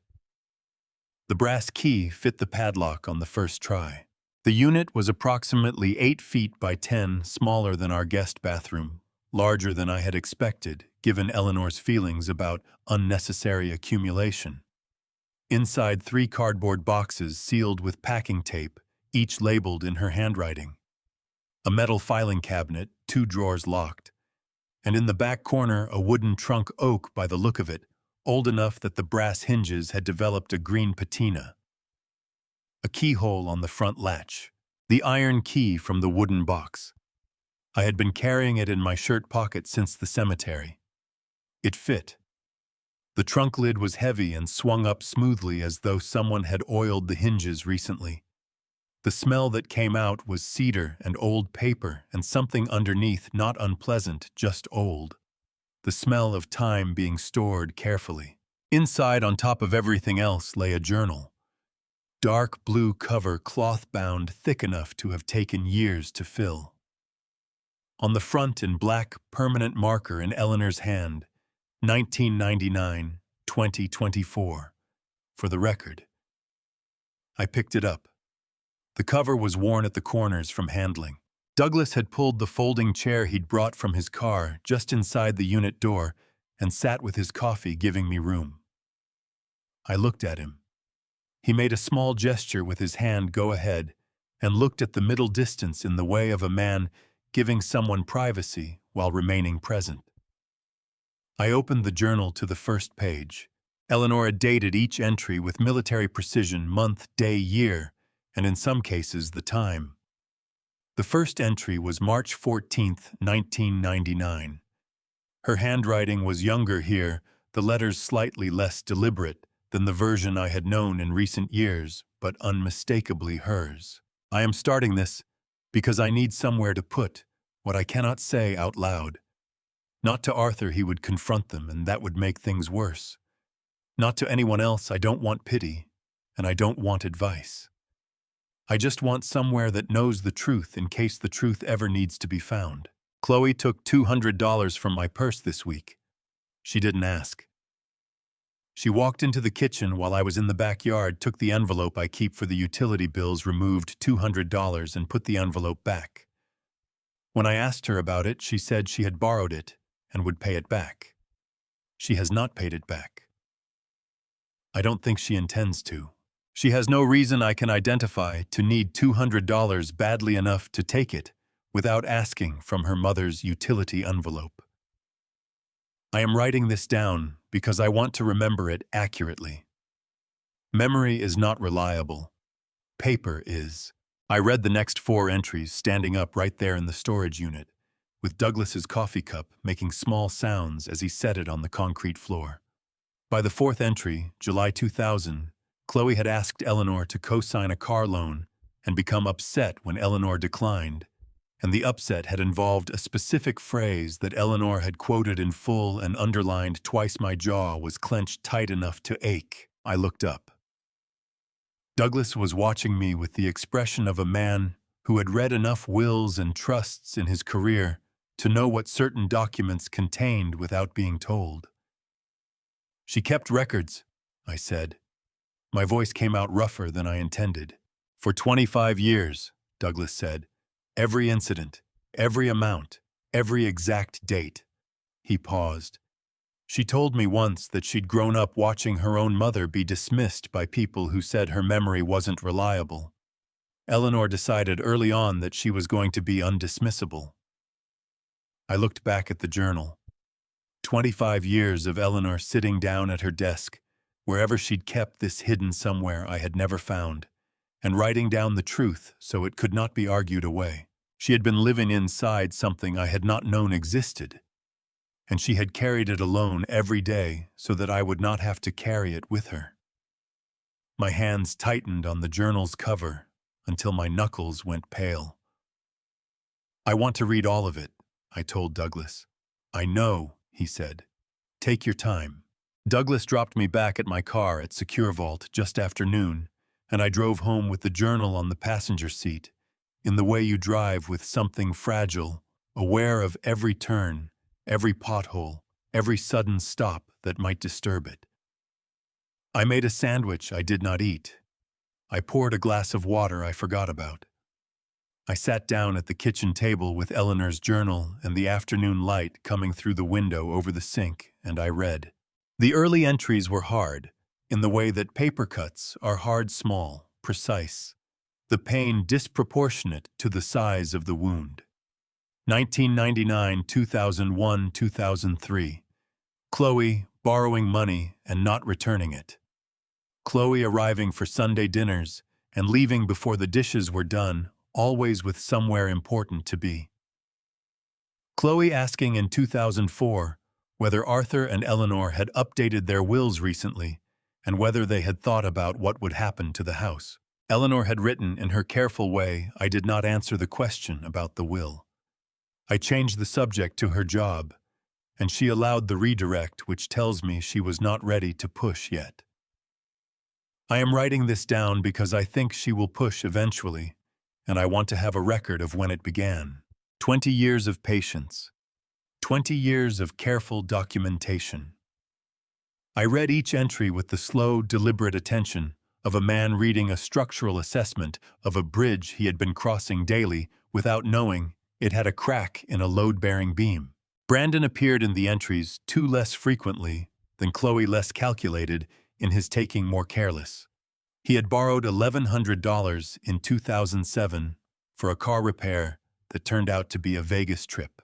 The brass key fit the padlock on the first try. The unit was approximately 8 feet by 10, smaller than our guest bathroom, larger than I had expected, given Eleanor's feelings about unnecessary accumulation. Inside 3 cardboard boxes sealed with packing tape, each labeled in her handwriting. A metal filing cabinet, 2 drawers locked, and in the back corner a wooden trunk oak by the look of it, old enough that the brass hinges had developed a green patina. A keyhole on the front latch, the iron key from the wooden box. I had been carrying it in my shirt pocket since the cemetery. It fit. The trunk lid was heavy and swung up smoothly as though someone had oiled the hinges recently. The smell that came out was cedar and old paper and something underneath not unpleasant, just old. The smell of time being stored carefully. Inside, on top of everything else, lay a journal. Dark blue cover, cloth-bound, thick enough to have taken years to fill. On the front, in black, permanent marker in Eleanor's hand, 1999, 2024. For the record. I picked it up. The cover was worn at the corners from handling. Douglas had pulled the folding chair he'd brought from his car just inside the unit door and sat with his coffee, giving me room. I looked at him. He made a small gesture with his hand, go ahead, and looked at the middle distance in the way of a man giving someone privacy while remaining present. I opened the journal to the first page. Eleanor had dated each entry with military precision, month, day, year, and in some cases the time. The first entry was March 14, 1999. Her handwriting was younger here, the letters slightly less deliberate than the version I had known in recent years, but unmistakably hers. I am starting this because I need somewhere to put what I cannot say out loud. Not to Arthur, he would confront them, and that would make things worse. Not to anyone else, I don't want pity, and I don't want advice. I just want somewhere that knows the truth in case the truth ever needs to be found. Chloe took $200 from my purse this week. She didn't ask. She walked into the kitchen while I was in the backyard, took the envelope I keep for the utility bills, removed $200 and put the envelope back. When I asked her about it, she said she had borrowed it and would pay it back. She has not paid it back. I don't think she intends to. She has no reason I can identify to need $200 badly enough to take it without asking from her mother's utility envelope. I am writing this down because I want to remember it accurately. Memory is not reliable. Paper is. I read the next 4 entries standing up right there in the storage unit, with Douglas's coffee cup making small sounds as he set it on the concrete floor. By the 4th entry, July 2000, Chloe had asked Eleanor to co-sign a car loan and become upset when Eleanor declined, and the upset had involved a specific phrase that Eleanor had quoted in full and underlined twice. My jaw was clenched tight enough to ache. I looked up. Douglas was watching me with the expression of a man who had read enough wills and trusts in his career to know what certain documents contained without being told. She kept records, I said. My voice came out rougher than I intended. For 25 years, Douglas said, Every incident, every amount, every exact date. He paused. She told me once that she'd grown up watching her own mother be dismissed by people who said her memory wasn't reliable. Eleanor decided early on that she was going to be undismissible. I looked back at the journal. 25 years of Eleanor sitting down at her desk, wherever she'd kept this hidden somewhere I had never found, and writing down the truth so it could not be argued away. She had been living inside something I had not known existed, and she had carried it alone every day so that I would not have to carry it with her. My hands tightened on the journal's cover until my knuckles went pale. "I want to read all of it," I told Douglas. "I know," he said. "Take your time." Douglas dropped me back at my car at Secure Vault just after noon, and I drove home with the journal on the passenger seat, in the way you drive with something fragile, aware of every turn, every pothole, every sudden stop that might disturb it. I made a sandwich I did not eat. I poured a glass of water I forgot about. I sat down at the kitchen table with Eleanor's journal and the afternoon light coming through the window over the sink, and I read. The early entries were hard, in the way that paper cuts are hard, small, precise. The pain disproportionate to the size of the wound. 1999, 2001, 2003. Chloe borrowing money and not returning it. Chloe arriving for Sunday dinners and leaving before the dishes were done, always with somewhere important to be. Chloe asking in 2004 whether Arthur and Eleanor had updated their wills recently and whether they had thought about what would happen to the house. Eleanor had written in her careful way, "I did not answer the question about the will." I changed the subject to her job, and she allowed the redirect, which tells me she was not ready to push yet. I am writing this down because I think she will push eventually, and I want to have a record of when it began. 20 years of patience. 20 years of careful documentation. I read each entry with the slow, deliberate attention of a man reading a structural assessment of a bridge he had been crossing daily without knowing it had a crack in a load-bearing beam. Brandon appeared in the entries too less frequently than Chloe, less calculated in his taking, more careless. He had borrowed $1,100 in 2007 for a car repair that turned out to be a Vegas trip.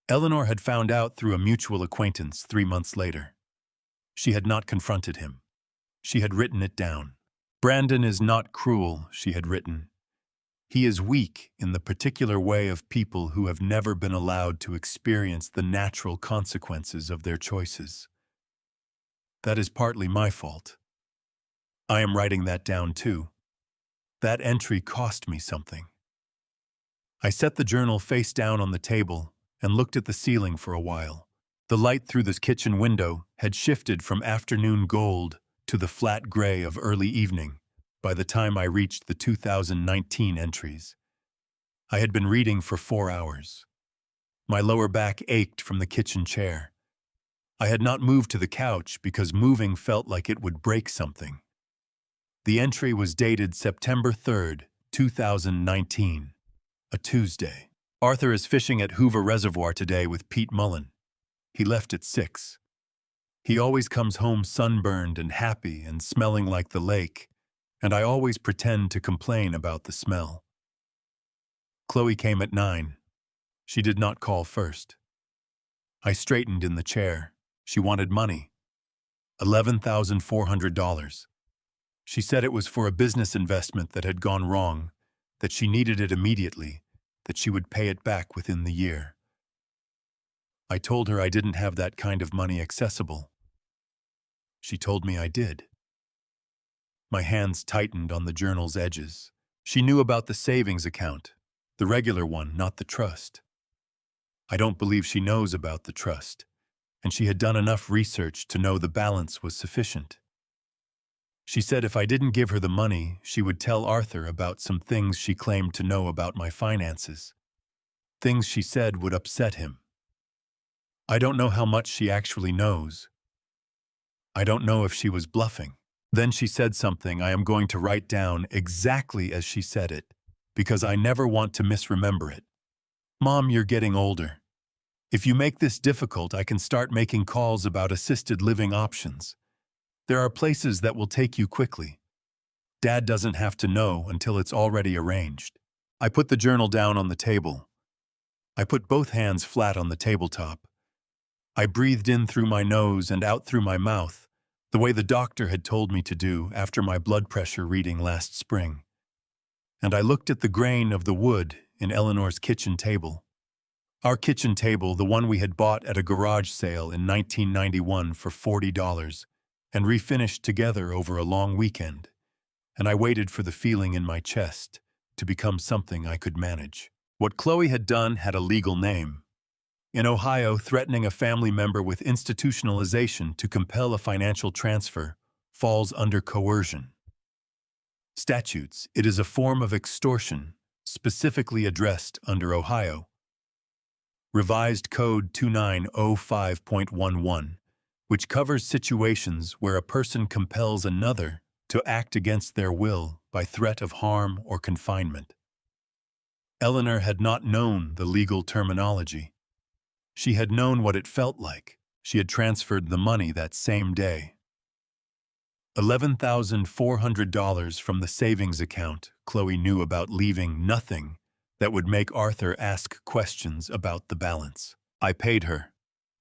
Eleanor had found out through a mutual acquaintance 3 months later. She had not confronted him. She had written it down. Brandon is not cruel, she had written. He is weak in the particular way of people who have never been allowed to experience the natural consequences of their choices. That is partly my fault. I am writing that down too. That entry cost me something. I set the journal face down on the table and looked at the ceiling for a while. The light through the kitchen window had shifted from afternoon gold to the flat gray of early evening by the time I reached the 2019 entries. I had been reading for 4 hours. My lower back ached from the kitchen chair. I had not moved to the couch because moving felt like it would break something. The entry was dated September 3rd, 2019, a Tuesday. Arthur is fishing at Hoover Reservoir today with Pete Mullen. He left at 6. He always comes home sunburned and happy and smelling like the lake, and I always pretend to complain about the smell. Chloe came at 9. She did not call first. I straightened in the chair. She wanted money. $11,400. She said it was for a business investment that had gone wrong, that she needed it immediately, that she would pay it back within the year. I told her I didn't have that kind of money accessible. She told me I did. My hands tightened on the journal's edges. She knew about the savings account, the regular one, not the trust. I don't believe she knows about the trust, and she had done enough research to know the balance was sufficient. She said if I didn't give her the money, she would tell Arthur about some things she claimed to know about my finances. Things she said would upset him. I don't know how much she actually knows. I don't know if she was bluffing. Then she said something I am going to write down exactly as she said it, because I never want to misremember it. Mom, you're getting older. If you make this difficult, I can start making calls about assisted living options. There are places that will take you quickly. Dad doesn't have to know until it's already arranged. I put the journal down on the table. I put both hands flat on the tabletop. I breathed in through my nose and out through my mouth, the way the doctor had told me to do after my blood pressure reading last spring. And I looked at the grain of the wood in Eleanor's kitchen table. Our kitchen table, the one we had bought at a garage sale in 1991 for $40 and refinished together over a long weekend. And I waited for the feeling in my chest to become something I could manage. What Chloe had done had a legal name. In Ohio, threatening a family member with institutionalization to compel a financial transfer falls under coercion. Statutes, it is a form of extortion, specifically addressed under Ohio. Revised Code 2905.11, which covers situations where a person compels another to act against their will by threat of harm or confinement. Eleanor had not known the legal terminology. She had known what it felt like. She had transferred the money that same day. $11,400 from the savings account Chloe knew about, leaving nothing that would make Arthur ask questions about the balance. I paid her.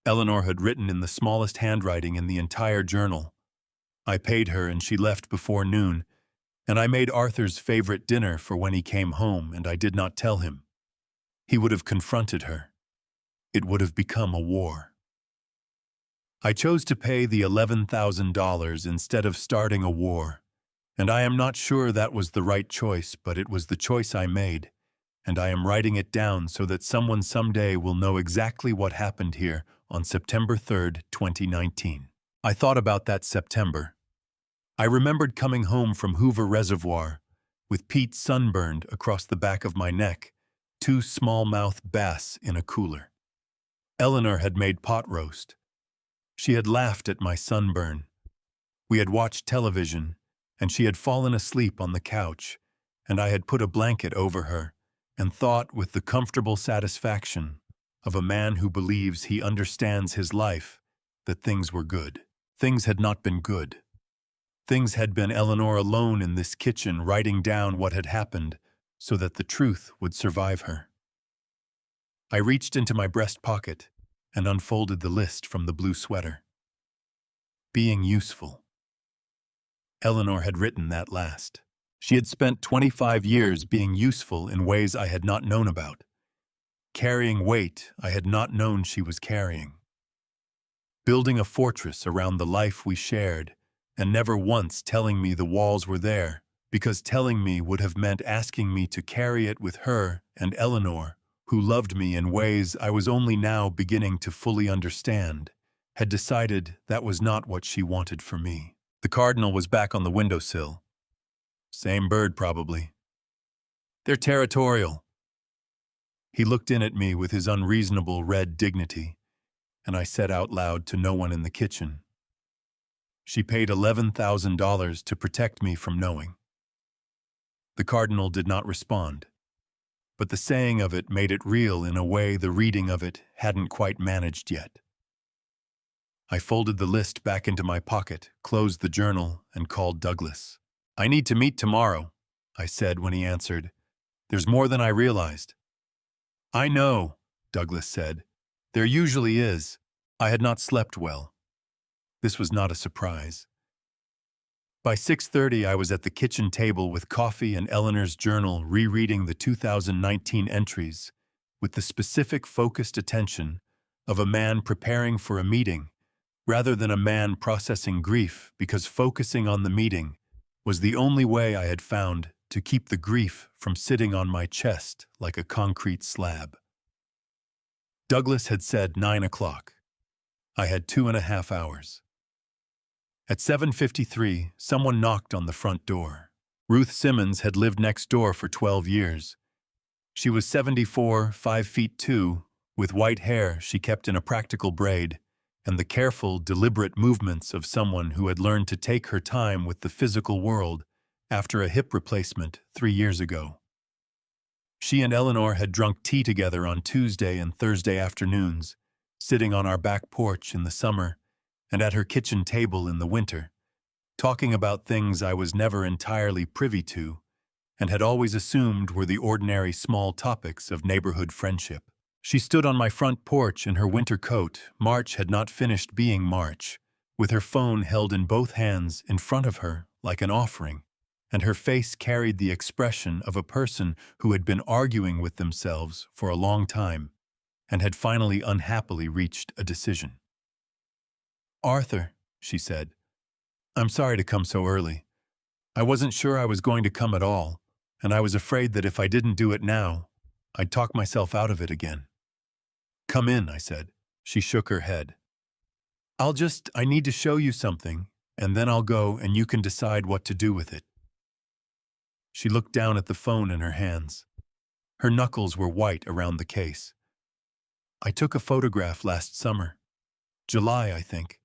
Eleanor had written in the smallest handwriting in the entire journal. I paid her and she left before noon, and I made Arthur's favorite dinner for when he came home, and I did not tell him. He would have confronted her. It would have become a war. I chose to pay the $11,000 instead of starting a war, and I am not sure that was the right choice, but it was the choice I made, and I am writing it down so that someone someday will know exactly what happened here on September 3rd, 2019. I thought about that September. I remembered coming home from Hoover Reservoir with Pete sunburned across the back of my neck, 2 smallmouth bass in a cooler. Eleanor had made pot roast. She had laughed at my sunburn. We had watched television, and she had fallen asleep on the couch, and I had put a blanket over her and thought with the comfortable satisfaction of a man who believes he understands his life that things were good. Things had not been good. Things had been Eleanor alone in this kitchen writing down what had happened so that the truth would survive her. I reached into my breast pocket and unfolded the list from the blue sweater. Being useful. Eleanor had written that last. She had spent 25 years being useful in ways I had not known about. Carrying weight I had not known she was carrying. Building a fortress around the life we shared, and never once telling me the walls were there, because telling me would have meant asking me to carry it with her and Eleanor, who loved me in ways I was only now beginning to fully understand, had decided that was not what she wanted for me. The cardinal was back on the windowsill. Same bird, probably. They're territorial. He looked in at me with his unreasonable red dignity, and I said out loud to no one in the kitchen, "She paid $11,000 to protect me from knowing." The cardinal did not respond, but the saying of it made it real in a way the reading of it hadn't quite managed yet. I folded the list back into my pocket, closed the journal, and called Douglas. "I need to meet tomorrow," I said when he answered. "There's more than I realized." "I know," Douglas said. "There usually is." I had not slept well. This was not a surprise. By 6:30, I was at the kitchen table with coffee and Eleanor's journal, rereading the 2019 entries with the specific, focused attention of a man preparing for a meeting rather than a man processing grief, because focusing on the meeting was the only way I had found to keep the grief from sitting on my chest like a concrete slab. Douglas had said 9 o'clock. I had 2.5 hours. At 7:53, someone knocked on the front door. Ruth Simmons had lived next door for 12 years. She was 74, 5'2", with white hair she kept in a practical braid, and the careful, deliberate movements of someone who had learned to take her time with the physical world after a hip replacement 3 years ago. She and Eleanor had drunk tea together on Tuesday and Thursday afternoons, sitting on our back porch in the summer and at her kitchen table in the winter, talking about things I was never entirely privy to and had always assumed were the ordinary small topics of neighborhood friendship. She stood on my front porch in her winter coat. March had not finished being March, with her phone held in both hands in front of her like an offering, and her face carried the expression of a person who had been arguing with themselves for a long time and had finally unhappily reached a decision. "Arthur," she said, "I'm sorry to come so early. I wasn't sure I was going to come at all, and I was afraid that if I didn't do it now, I'd talk myself out of it again." "Come in," I said. She shook her head. I need to show you something, and then I'll go and you can decide what to do with it." She looked down at the phone in her hands. Her knuckles were white around the case. "I took a photograph last summer. July, I think.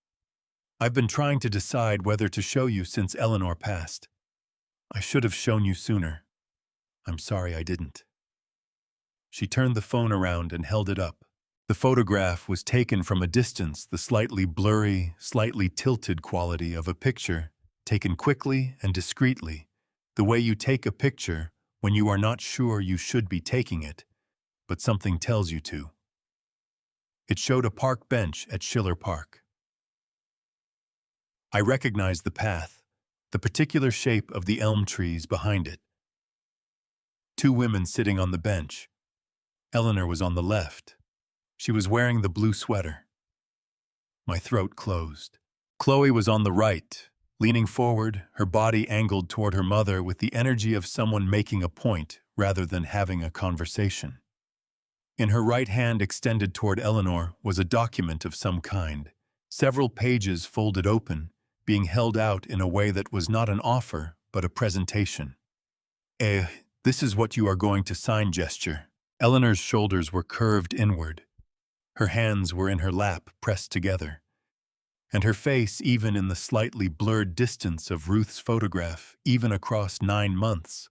I've been trying to decide whether to show you since Eleanor passed. I should have shown you sooner. I'm sorry I didn't." She turned the phone around and held it up. The photograph was taken from a distance, the slightly blurry, slightly tilted quality of a picture, taken quickly and discreetly, the way you take a picture when you are not sure you should be taking it, but something tells you to. It showed a park bench at Schiller Park. I recognized the path, the particular shape of the elm trees behind it. Two women sitting on the bench. Eleanor was on the left. She was wearing the blue sweater. My throat closed. Chloe was on the right, leaning forward, her body angled toward her mother with the energy of someone making a point rather than having a conversation. In her right hand extended toward Eleanor was a document of some kind, several pages folded open, being held out in a way that was not an offer, but a presentation. This is what you are going to sign" gesture. Eleanor's shoulders were curved inward. Her hands were in her lap, pressed together. And her face, even in the slightly blurred distance of Ruth's photograph, even across 9 months,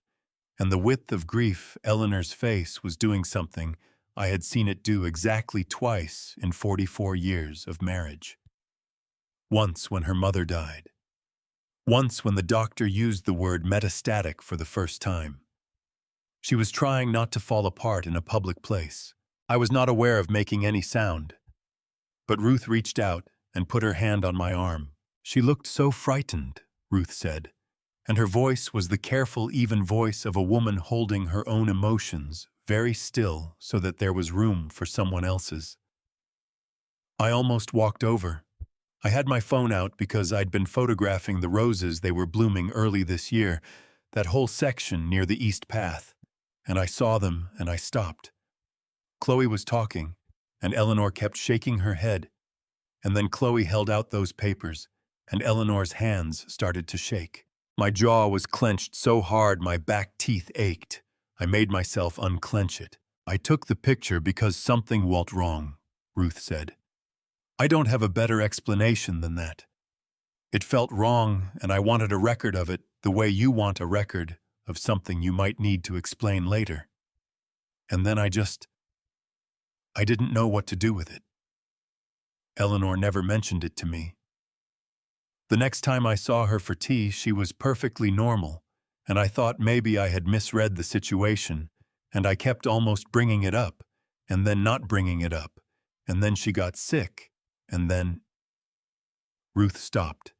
and the width of grief, Eleanor's face was doing something I had seen it do exactly twice in 44 years of marriage. Once when her mother died. Once when the doctor used the word metastatic for the first time. She was trying not to fall apart in a public place. I was not aware of making any sound. But Ruth reached out and put her hand on my arm. "She looked so frightened," Ruth said, and her voice was the careful, even voice of a woman holding her own emotions very still so that there was room for someone else's. I almost walked over. I had my phone out because I'd been photographing the roses they were blooming early this year, that whole section near the East Path, and I saw them and I stopped. Chloe was talking, and Eleanor kept shaking her head, and then Chloe held out those papers, and Eleanor's hands started to shake. My jaw was clenched so hard my back teeth ached. I made myself unclench it. "I took the picture because something went wrong," Ruth said. "I don't have a better explanation than that. It felt wrong, and I wanted a record of it the way you want a record of something you might need to explain later. And then I didn't know what to do with it. Eleanor never mentioned it to me. The next time I saw her for tea, she was perfectly normal, and I thought maybe I had misread the situation, and I kept almost bringing it up, and then not bringing it up, and then she got sick, and then—" Ruth stopped.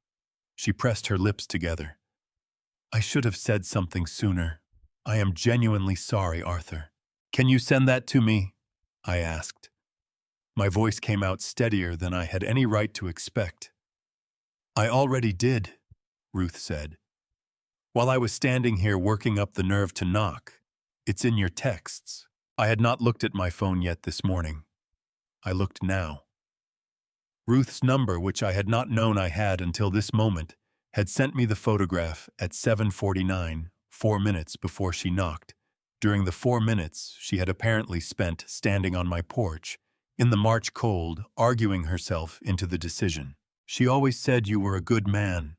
She pressed her lips together. "I should have said something sooner. I am genuinely sorry, Arthur. Can you send that to me?" I asked. My voice came out steadier than I had any right to expect. "I already did," Ruth said. "While I was standing here working up the nerve to knock. It's in your texts." I had not looked at my phone yet this morning. I looked now. Ruth's number, which I had not known I had until this moment, had sent me the photograph at 7:49, 4 minutes before she knocked, during the 4 minutes she had apparently spent standing on my porch, in the March cold, arguing herself into the decision. "She always said you were a good man,"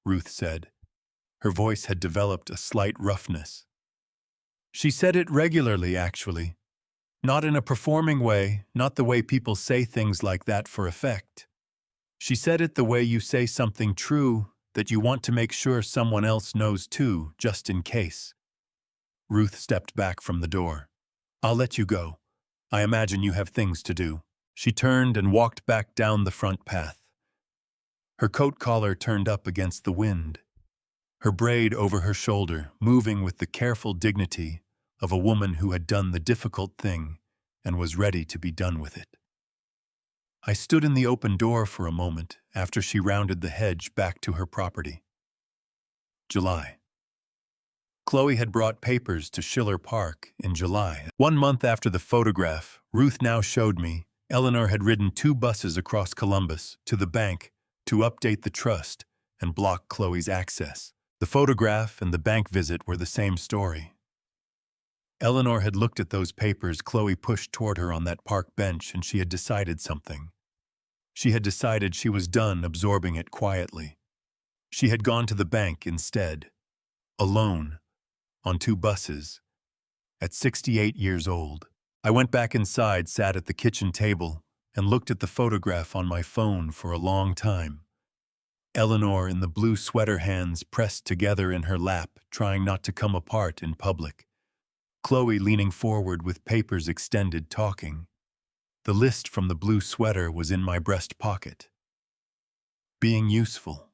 Ruth said. Her voice had developed a slight roughness. She said it regularly, actually. Not in a performing way, not the way people say things like that for effect. She said it the way you say something true that you want to make sure someone else knows too, just in case. Ruth stepped back from the door. I'll let you go. I imagine you have things to do. She turned and walked back down the front path. Her coat collar turned up against the wind, her braid over her shoulder, moving with the careful dignity of a woman who had done the difficult thing and was ready to be done with it. I stood in the open door for a moment after she rounded the hedge back to her property. July. Chloe had brought papers to Schiller Park in July. 1 month after the photograph Ruth now showed me, Eleanor had ridden 2 buses across Columbus to the bank to update the trust and block Chloe's access. The photograph and the bank visit were the same story. Eleanor had looked at those papers Chloe pushed toward her on that park bench, and she had decided something. She had decided she was done absorbing it quietly. She had gone to the bank instead, alone, on 2 buses, at 68 years old. I went back inside, sat at the kitchen table, and looked at the photograph on my phone for a long time. Eleanor in the blue sweater, hands pressed together in her lap, trying not to come apart in public. Chloe leaning forward with papers extended, talking. The list from the blue sweater was in my breast pocket. Being useful.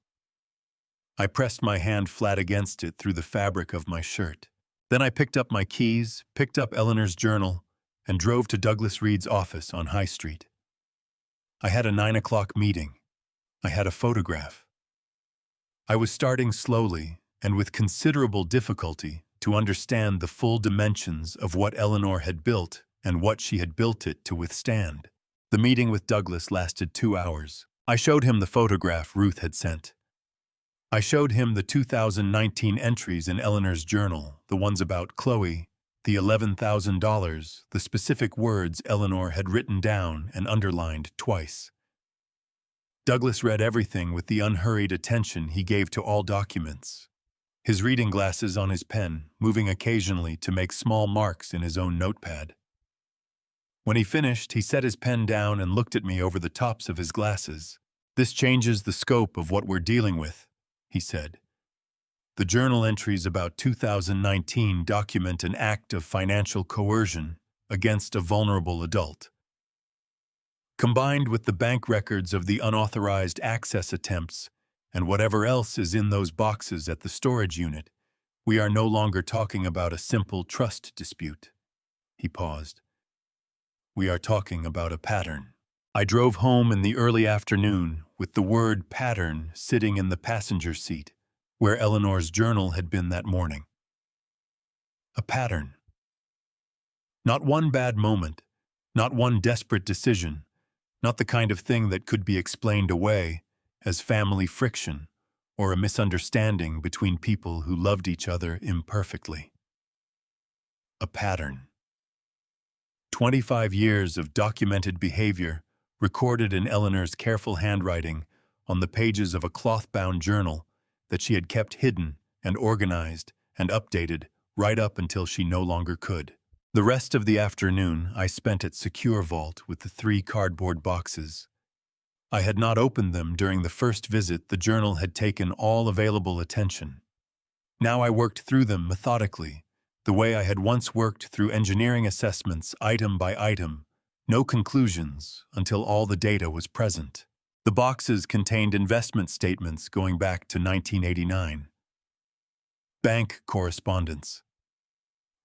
I pressed my hand flat against it through the fabric of my shirt. Then I picked up my keys, picked up Eleanor's journal, and drove to Douglas Reed's office on High Street. I had a 9 o'clock meeting. I had a photograph. I was starting slowly and with considerable difficulty to understand the full dimensions of what Eleanor had built and what she had built it to withstand. The meeting with Douglas lasted 2 hours. I showed him the photograph Ruth had sent. I showed him the 2019 entries in Eleanor's journal, the ones about Chloe, the $11,000, the specific words Eleanor had written down and underlined twice. Douglas read everything with the unhurried attention he gave to all documents, his reading glasses on his pen, moving occasionally to make small marks in his own notepad. When he finished, he set his pen down and looked at me over the tops of his glasses. This changes the scope of what we're dealing with, he said. The journal entries about 2019 document an act of financial coercion against a vulnerable adult. Combined with the bank records of the unauthorized access attempts and whatever else is in those boxes at the storage unit, we are no longer talking about a simple trust dispute. He paused. We are talking about a pattern. I drove home in the early afternoon with the word pattern sitting in the passenger seat, where Eleanor's journal had been that morning. A pattern. Not one bad moment, not one desperate decision, not the kind of thing that could be explained away as family friction or a misunderstanding between people who loved each other imperfectly. A pattern. 25 years of documented behavior recorded in Eleanor's careful handwriting on the pages of a cloth-bound journal that she had kept hidden and organized and updated right up until she no longer could. The rest of the afternoon I spent at Secure Vault with the 3 cardboard boxes. I had not opened them during the first visit. The journal had taken all available attention. Now I worked through them methodically, the way I had once worked through engineering assessments item by item, no conclusions until all the data was present. The boxes contained investment statements going back to 1989. Bank correspondence.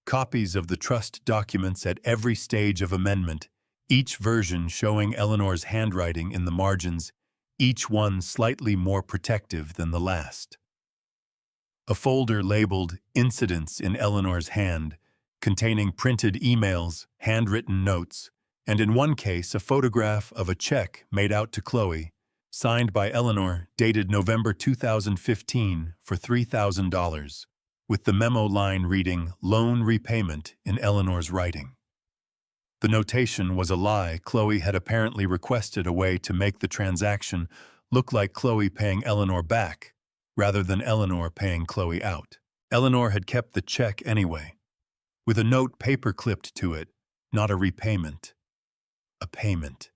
Copies of the trust documents at every stage of amendment, each version showing Eleanor's handwriting in the margins, each one slightly more protective than the last. A folder labeled Incidents in Eleanor's Hand, containing printed emails, handwritten notes, and in one case a photograph of a check made out to Chloe, signed by Eleanor, dated November 2015 for $3,000. With the memo line reading loan repayment in Eleanor's writing. The notation was a lie. Chloe had apparently requested a way to make the transaction look like Chloe paying Eleanor back, rather than Eleanor paying Chloe out. Eleanor had kept the check anyway. with a note paper-clipped to it, not a repayment, a payment.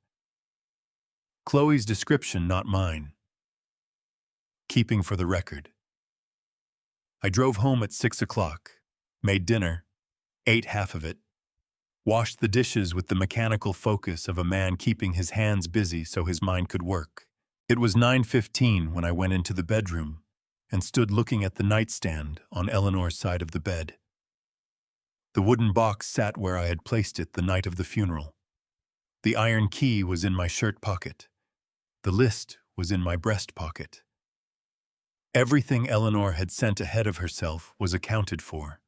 Chloe's description, not mine. Keeping for the record. I drove home at 6 o'clock, made dinner, ate half of it, washed the dishes with the mechanical focus of a man keeping his hands busy so his mind could work. It was 9:15 when I went into the bedroom and stood looking at the nightstand on Eleanor's side of the bed. The wooden box sat where I had placed it the night of the funeral. The iron key was in my shirt pocket. The list was in my breast pocket. Everything Eleanor had sent ahead of herself was accounted for,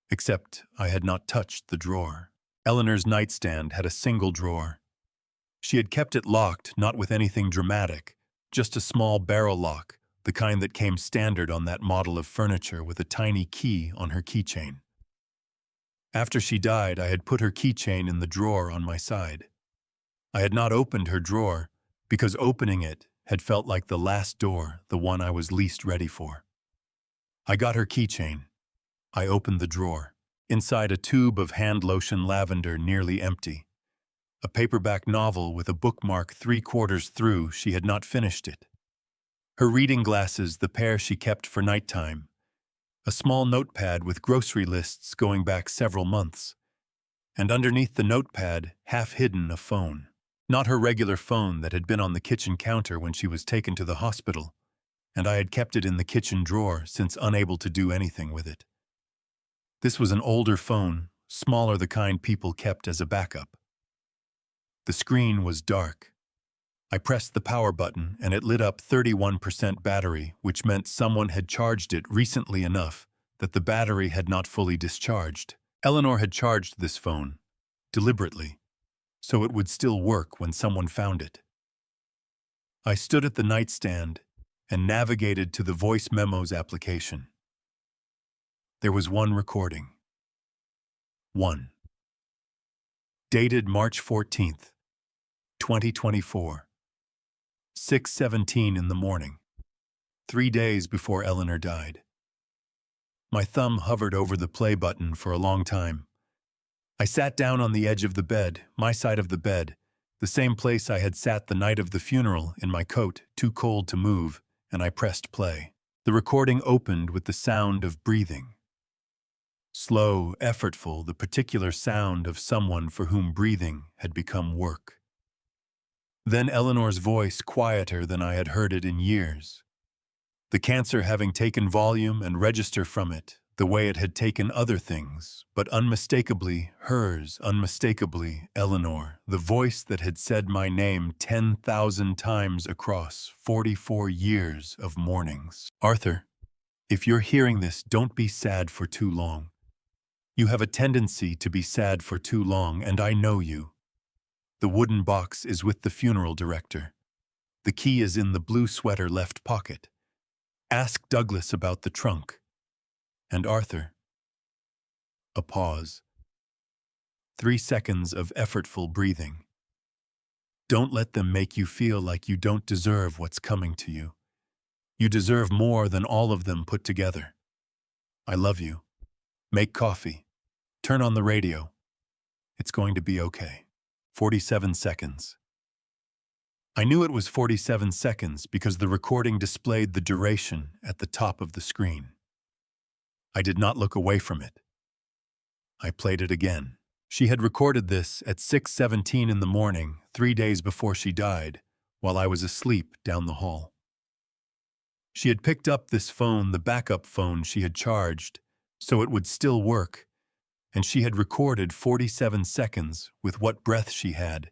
except I had not touched the drawer. Eleanor's nightstand had a single drawer. She had kept it locked, not with anything dramatic, just a small barrel lock, the kind that came standard on that model of furniture with a tiny key on her keychain. After she died, I had put her keychain in the drawer on my side. I had not opened her drawer because opening it had felt like the last door, the one I was least ready for. I got her keychain. I opened the drawer. Inside, a tube of hand lotion lavender nearly empty. A paperback novel with a bookmark 3/4 through. She had not finished it. Her reading glasses, the pair she kept for nighttime. A small notepad with grocery lists going back several months. And underneath the notepad, half hidden, a phone. Not her regular phone that had been on the kitchen counter when she was taken to the hospital, and I had kept it in the kitchen drawer since unable to do anything with it. This was an older phone, smaller, the kind people kept as a backup. The screen was dark. I pressed the power button and it lit up 31% battery, which meant someone had charged it recently enough that the battery had not fully discharged. Eleanor had charged this phone, deliberately, so it would still work when someone found it. I stood at the nightstand and navigated to the voice memos application. There was one recording. One. Dated March 14th, 2024. 6:17 in the morning. 3 days before Eleanor died. My thumb hovered over the play button for a long time. I sat down on the edge of the bed, my side of the bed, the same place I had sat the night of the funeral in my coat, too cold to move, and I pressed play. The recording opened with the sound of breathing. Slow, effortful, the particular sound of someone for whom breathing had become work. Then Eleanor's voice, quieter than I had heard it in years. The cancer having taken volume and register from it, the way it had taken other things, but unmistakably hers, unmistakably Eleanor, the voice that had said my name 10,000 times across 44 years of mornings. Arthur, if you're hearing this, don't be sad for too long. You have a tendency to be sad for too long, and I know you. The wooden box is with the funeral director. The key is in the blue sweater left pocket. Ask Douglas about the trunk. And Arthur. A pause. 3 seconds of effortful breathing. Don't let them make you feel like you don't deserve what's coming to you. You deserve more than all of them put together. I love you. Make coffee. Turn on the radio. It's going to be okay. 47 seconds. I knew it was 47 seconds because the recording displayed the duration at the top of the screen. I did not look away from it. I played it again. She had recorded this at 6:17 in the morning, 3 days before she died, while I was asleep down the hall. She had picked up this phone, the backup phone she had charged, so it would still work, and she had recorded 47 seconds with what breath she had,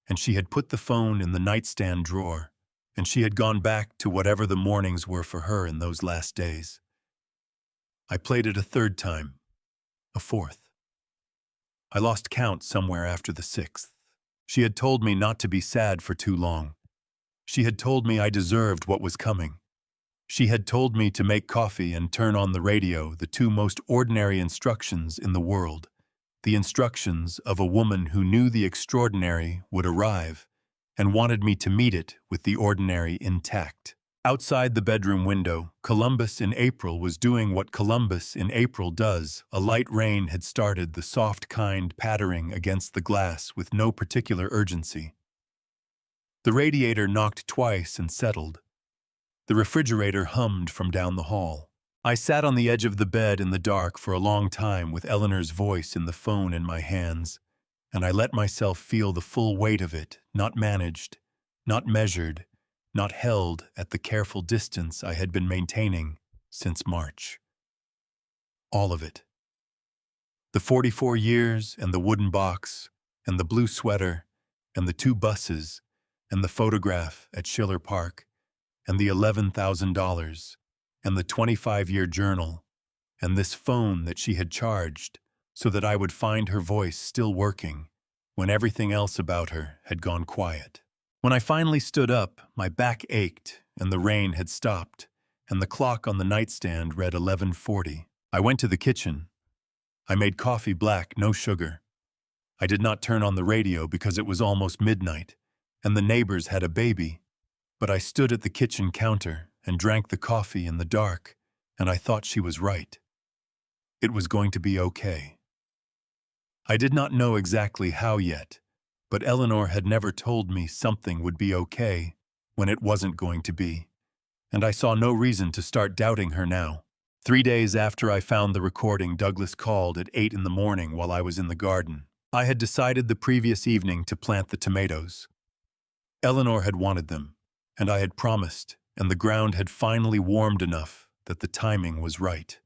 and she had put the phone in the nightstand drawer, and she had gone back to whatever the mornings were for her in those last days. I played it a third time, a fourth. I lost count somewhere after the 6th. She had told me not to be sad for too long. She had told me I deserved what was coming. She had told me to make coffee and turn on the radio, the two most ordinary instructions in the world, the instructions of a woman who knew the extraordinary would arrive and wanted me to meet it with the ordinary intact. Outside the bedroom window, Columbus in April was doing what Columbus in April does. A light rain had started, the soft kind pattering against the glass with no particular urgency. The radiator knocked twice and settled. The refrigerator hummed from down the hall. I sat on the edge of the bed in the dark for a long time with Eleanor's voice in the phone in my hands, and I let myself feel the full weight of it, not managed, not measured, not held at the careful distance I had been maintaining since March. All of it. The 44 years, and the wooden box, and the blue sweater, and the 2 buses, and the photograph at Schiller Park, and the $11,000, and the 25-year journal, and this phone that she had charged so that I would find her voice still working when everything else about her had gone quiet. When I finally stood up, my back ached, and the rain had stopped, and the clock on the nightstand read 11:40. I went to the kitchen. I made coffee black, no sugar. I did not turn on the radio because it was almost midnight, and the neighbors had a baby. But I stood at the kitchen counter and drank the coffee in the dark, and I thought she was right. It was going to be okay. I did not know exactly how yet, but Eleanor had never told me something would be okay when it wasn't going to be, and I saw no reason to start doubting her now. 3 days after I found the recording, Douglas called at 8 in the morning while I was in the garden. I had decided the previous evening to plant the tomatoes. Eleanor had wanted them, and I had promised, and the ground had finally warmed enough that the timing was right.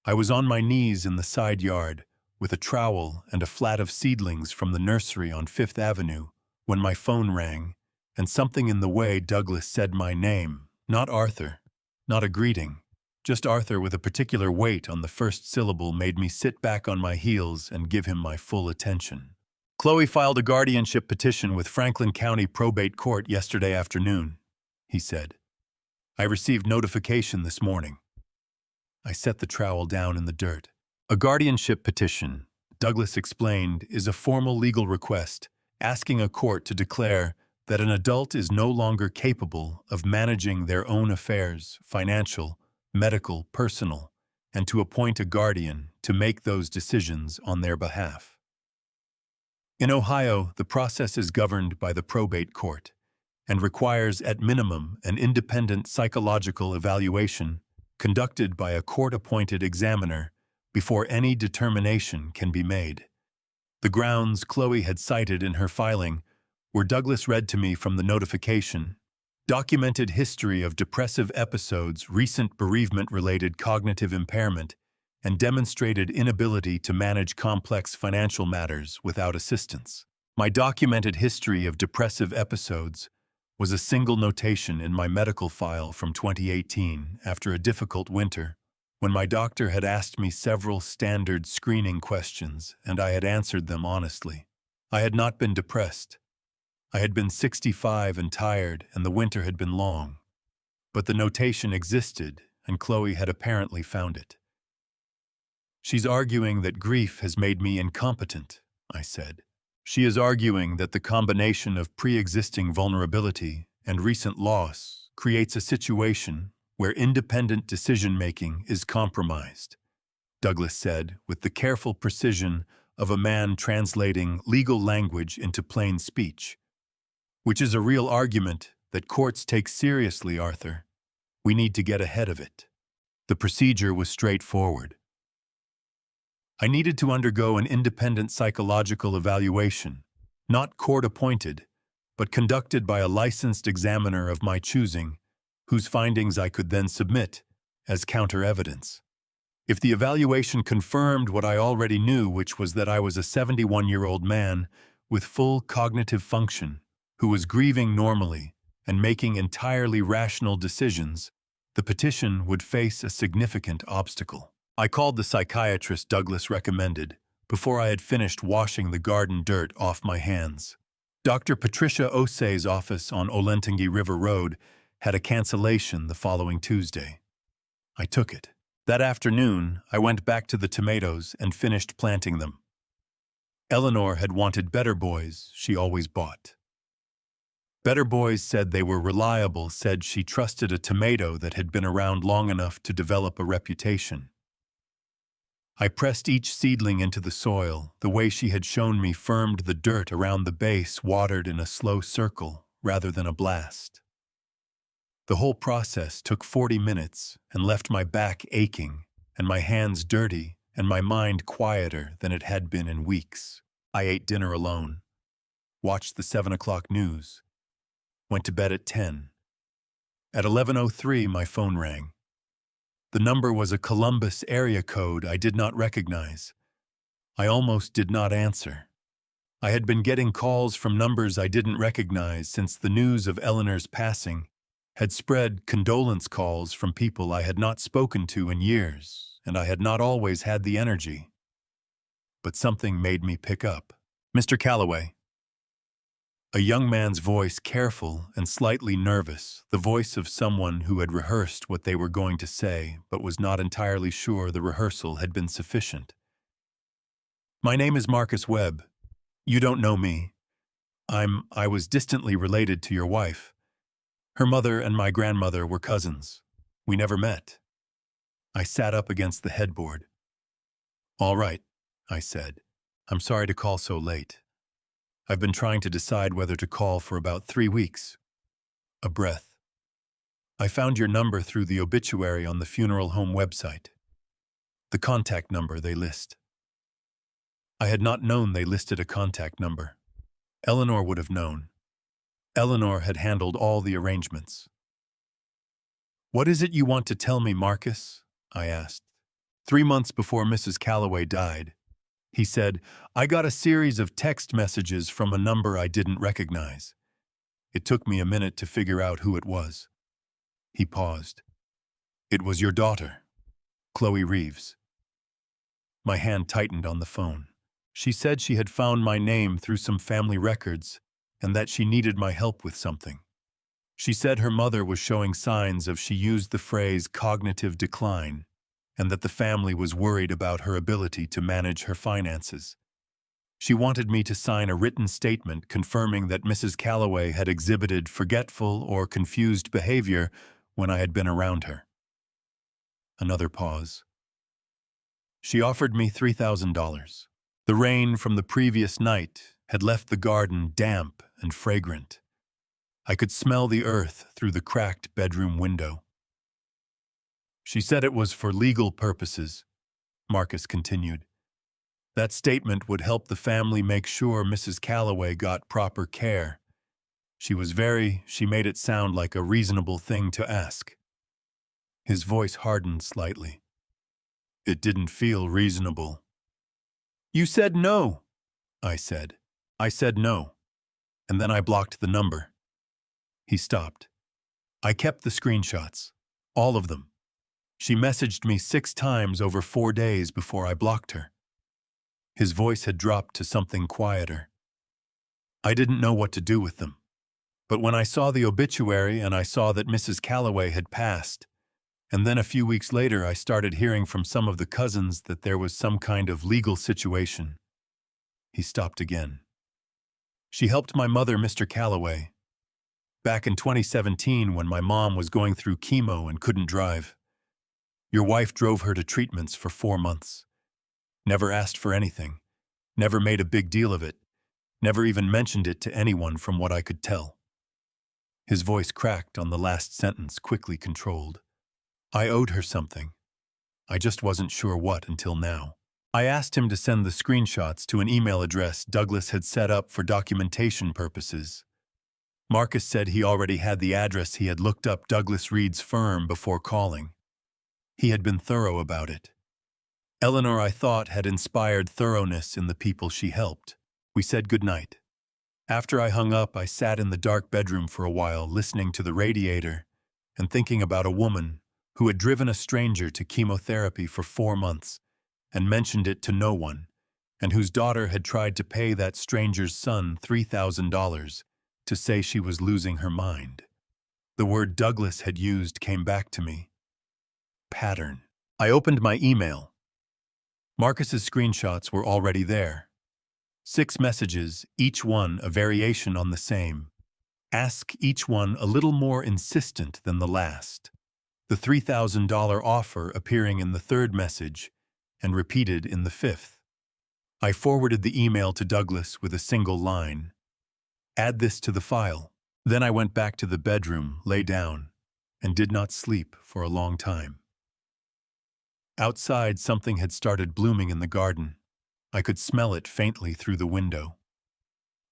I was on my knees in the side yard, with a trowel and a flat of seedlings from the nursery on 5th Avenue, when my phone rang, and something in the way Douglas said my name, not Arthur, not a greeting, just Arthur with a particular weight on the first syllable, made me sit back on my heels and give him my full attention. "Chloe filed a guardianship petition with Franklin County Probate Court yesterday afternoon," he said. "I received notification this morning." I set the trowel down in the dirt. A guardianship petition, Douglas explained, is a formal legal request asking a court to declare that an adult is no longer capable of managing their own affairs, financial, medical, personal, and to appoint a guardian to make those decisions on their behalf. In Ohio, the process is governed by the probate court and requires at minimum an independent psychological evaluation conducted by a court-appointed examiner before any determination can be made. The grounds Chloe had cited in her filing were Douglas read to me from the notification: documented history of depressive episodes, recent bereavement-related cognitive impairment, and demonstrated inability to manage complex financial matters without assistance. My documented history of depressive episodes was a single notation in my medical file from 2018 after a difficult winter, when my doctor had asked me several standard screening questions and I had answered them honestly. I had not been depressed. I had been 65 and tired, and the winter had been long. But the notation existed, and Chloe had apparently found it. "She's arguing that grief has made me incompetent," I said. "She is arguing that the combination of pre-existing vulnerability and recent loss creates a situation where independent decision-making is compromised," Douglas said with the careful precision of a man translating legal language into plain speech. "Which is a real argument that courts take seriously, Arthur. We need to get ahead of it." The procedure was straightforward. I needed to undergo an independent psychological evaluation, not court-appointed, but conducted by a licensed examiner of my choosing, whose findings I could then submit as counter-evidence. If the evaluation confirmed what I already knew, which was that I was a 71-year-old man with full cognitive function, who was grieving normally and making entirely rational decisions, the petition would face a significant obstacle. I called the psychiatrist Douglas recommended before I had finished washing the garden dirt off my hands. Dr. Patricia Osei's office on Olentangy River Road had a cancellation the following Tuesday. I took it. That afternoon, I went back to the tomatoes and finished planting them. Eleanor had wanted better boys she always bought. Better boys said they were reliable, said she trusted a tomato that had been around long enough to develop a reputation. I pressed each seedling into the soil, the way she had shown me, firmed the dirt around the base, watered in a slow circle rather than a blast. The whole process took 40 minutes and left my back aching and my hands dirty and my mind quieter than it had been in weeks. I ate dinner alone, watched the 7 o'clock news, went to bed at 10. At 11:03, my phone rang. The number was a Columbus area code I did not recognize. I almost did not answer. I had been getting calls from numbers I didn't recognize since the news of Eleanor's passing had spread, condolence calls from people I had not spoken to in years, and I had not always had the energy. But something made me pick up. "Mr. Calloway." A young man's voice, careful and slightly nervous, the voice of someone who had rehearsed what they were going to say but was not entirely sure the rehearsal had been sufficient. "My name is Marcus Webb. You don't know me. I was distantly related to your wife. Her mother and my grandmother were cousins. We never met." I sat up against the headboard. "All right," I said. "I'm sorry to call so late. I've been trying to decide whether to call for about 3 weeks. A breath. I found your number through the obituary on the funeral home website. The contact number they list. I had not known they listed a contact number. Eleanor would have known. Eleanor had handled all the arrangements. "What is it you want to tell me, Marcus?" I asked. 3 months before Mrs. Calloway died, he said, I got a series of text messages from a number I didn't recognize. It took me a minute to figure out who it was. He paused. "It was your daughter, Chloe Reeves." My hand tightened on the phone. She said she had found my name through some family records and that she needed my help with something. She said her mother was showing signs of, she used the phrase, cognitive decline, and that the family was worried about her ability to manage her finances. She wanted me to sign a written statement confirming that Mrs. Calloway had exhibited forgetful or confused behavior when I had been around her. Another pause. She offered me $3,000. The rain from the previous night had left the garden damp and fragrant. I could smell the earth through the cracked bedroom window. She said it was for legal purposes, Marcus continued. That statement would help the family make sure Mrs. Calloway got proper care. She made it sound like a reasonable thing to ask. His voice hardened slightly. It didn't feel reasonable. "You said no," I said. "I said no. And then I blocked the number." He stopped. "I kept the screenshots. All of them. She messaged me 6 times over 4 days before I blocked her." His voice had dropped to something quieter. "I didn't know what to do with them. But when I saw the obituary and I saw that Mrs. Calloway had passed, and then a few weeks later I started hearing from some of the cousins that there was some kind of legal situation." He stopped again. "She helped my mother, Mr. Calloway, back in 2017 when my mom was going through chemo and couldn't drive. Your wife drove her to treatments for 4 months. Never asked for anything, never made a big deal of it, never even mentioned it to anyone from what I could tell." His voice cracked on the last sentence, quickly controlled. "I owed her something. I just wasn't sure what until now." I asked him to send the screenshots to an email address Douglas had set up for documentation purposes. Marcus said he already had the address. He had looked up Douglas Reed's firm before calling. He had been thorough about it. Eleanor, I thought, had inspired thoroughness in the people she helped. We said goodnight. After I hung up, I sat in the dark bedroom for a while, listening to the radiator and thinking about a woman who had driven a stranger to chemotherapy for 4 months and mentioned it to no one, and whose daughter had tried to pay that stranger's son $3,000 to say she was losing her mind. The word Douglas had used came back to me. Pattern. I opened my email. Marcus's screenshots were already there. 6 messages, each one a variation on the same. Ask each one a little more insistent than the last. The $3,000 offer appearing in the third message and repeated in the fifth. I forwarded the email to Douglas with a single line. Add this to the file. Then I went back to the bedroom, lay down, and did not sleep for a long time. Outside, something had started blooming in the garden. I could smell it faintly through the window.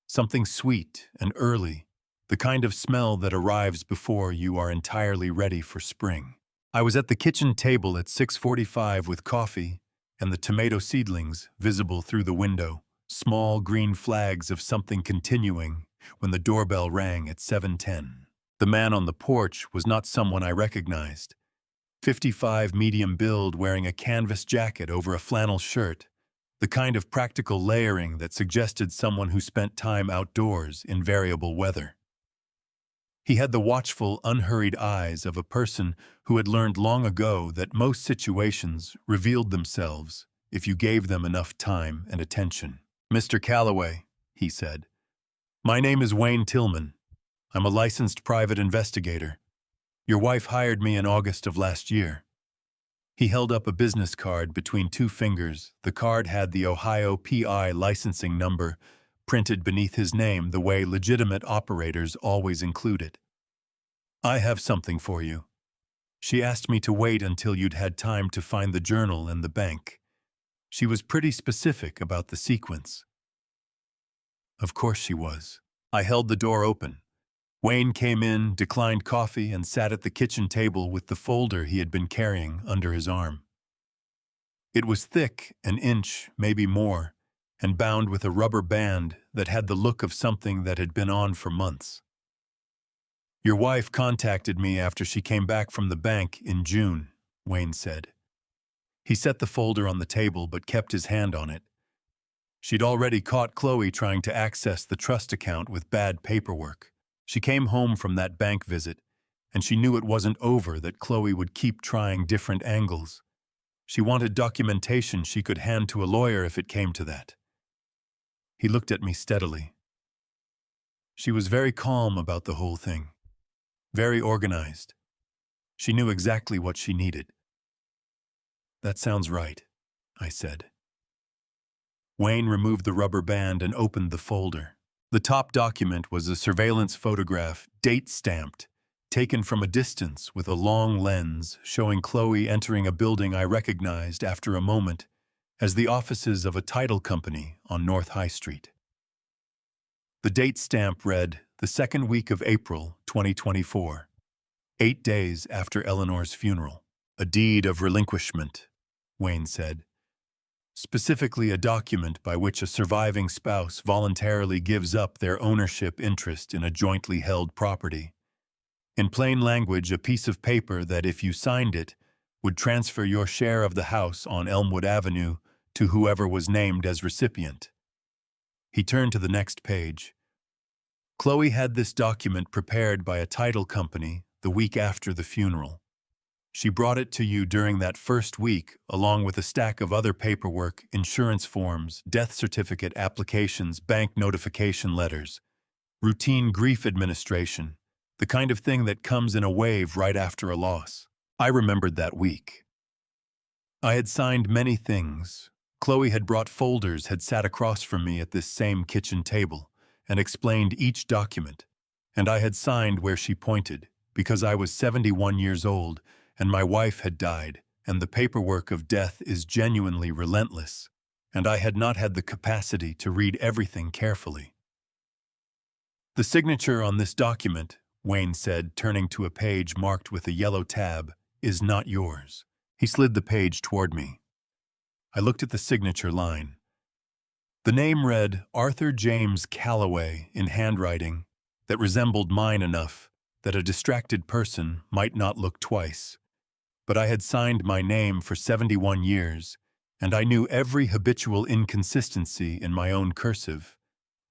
Something sweet and early, the kind of smell that arrives before you are entirely ready for spring. I was at the kitchen table at 6:45 with coffee and the tomato seedlings visible through the window, small green flags of something continuing, when the doorbell rang at 7:10. The man on the porch was not someone I recognized. 55 medium build, wearing a canvas jacket over a flannel shirt, the kind of practical layering that suggested someone who spent time outdoors in variable weather. He had the watchful, unhurried eyes of a person who had learned long ago that most situations revealed themselves if you gave them enough time and attention. "Mr. Calloway," he said, "my name is Wayne Tillman. I'm a licensed private investigator. Your wife hired me in August of last year." He held up a business card between two fingers. The card had the Ohio PI licensing number printed beneath his name the way legitimate operators always include it. "I have something for you. She asked me to wait until you'd had time to find the journal and the bank. She was pretty specific about the sequence." Of course she was. I held the door open. Wayne came in, declined coffee, and sat at the kitchen table with the folder he had been carrying under his arm. It was thick, an inch, maybe more, and bound with a rubber band that had the look of something that had been on for months. "Your wife contacted me after she came back from the bank in June," Wayne said. He set the folder on the table but kept his hand on it. "She'd already caught Chloe trying to access the trust account with bad paperwork. She came home from that bank visit, and she knew it wasn't over, that Chloe would keep trying different angles. She wanted documentation she could hand to a lawyer if it came to that." He looked at me steadily. "She was very calm about the whole thing. Very organized. She knew exactly what she needed." "That sounds right," I said. Wayne removed the rubber band and opened the folder. The top document was a surveillance photograph, date-stamped, taken from a distance with a long lens, showing Chloe entering a building I recognized after a moment as the offices of a title company on North High Street. The date stamp read, "The second week of April, 2024, 8 days after Eleanor's funeral." "A deed of relinquishment," Wayne said. "Specifically a document by which a surviving spouse voluntarily gives up their ownership interest in a jointly held property. In plain language, a piece of paper that, if you signed it, would transfer your share of the house on Elmwood Avenue to whoever was named as recipient." He turned to the next page. "Chloe had this document prepared by a title company the week after the funeral. She brought it to you during that first week, along with a stack of other paperwork, insurance forms, death certificate applications, bank notification letters, routine grief administration, the kind of thing that comes in a wave right after a loss." I remembered that week. I had signed many things. Chloe had brought folders, had sat across from me at this same kitchen table, and explained each document, and I had signed where she pointed, because I was 71 years old, and my wife had died, and the paperwork of death is genuinely relentless, and I had not had the capacity to read everything carefully. "The signature on this document," Wayne said, turning to a page marked with a yellow tab, "is not yours." He slid the page toward me. I looked at the signature line. The name read Arthur James Calloway in handwriting that resembled mine enough that a distracted person might not look twice. But I had signed my name for 71 years, and I knew every habitual inconsistency in my own cursive.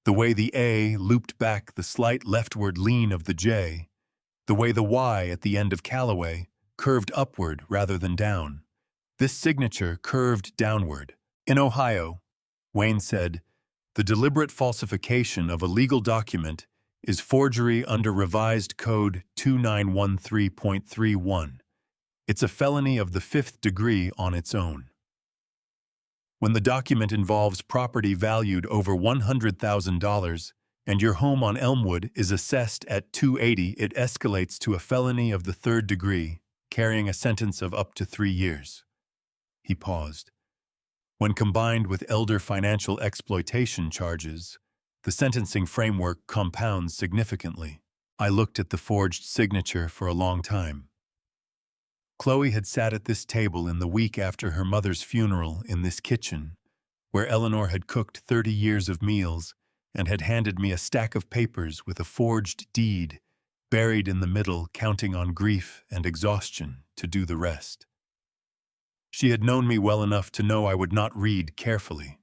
The way the A looped back the slight leftward lean of the J, the way the Y at the end of Calloway curved upward rather than down. This signature curved downward. "In Ohio," Wayne said, "the deliberate falsification of a legal document is forgery under Revised Code 2913.31. It's a felony of the fifth degree on its own. When the document involves property valued over $100,000 and your home on Elmwood is assessed at $280, it escalates to a felony of the third degree, carrying a sentence of up to 3 years. He paused. When combined with elder financial exploitation charges, the sentencing framework compounds significantly. I looked at the forged signature for a long time. Chloe had sat at this table in the week after her mother's funeral in this kitchen, where Eleanor had cooked 30 years of meals and had handed me a stack of papers with a forged deed, buried in the middle, counting on grief and exhaustion to do the rest. She had known me well enough to know I would not read carefully.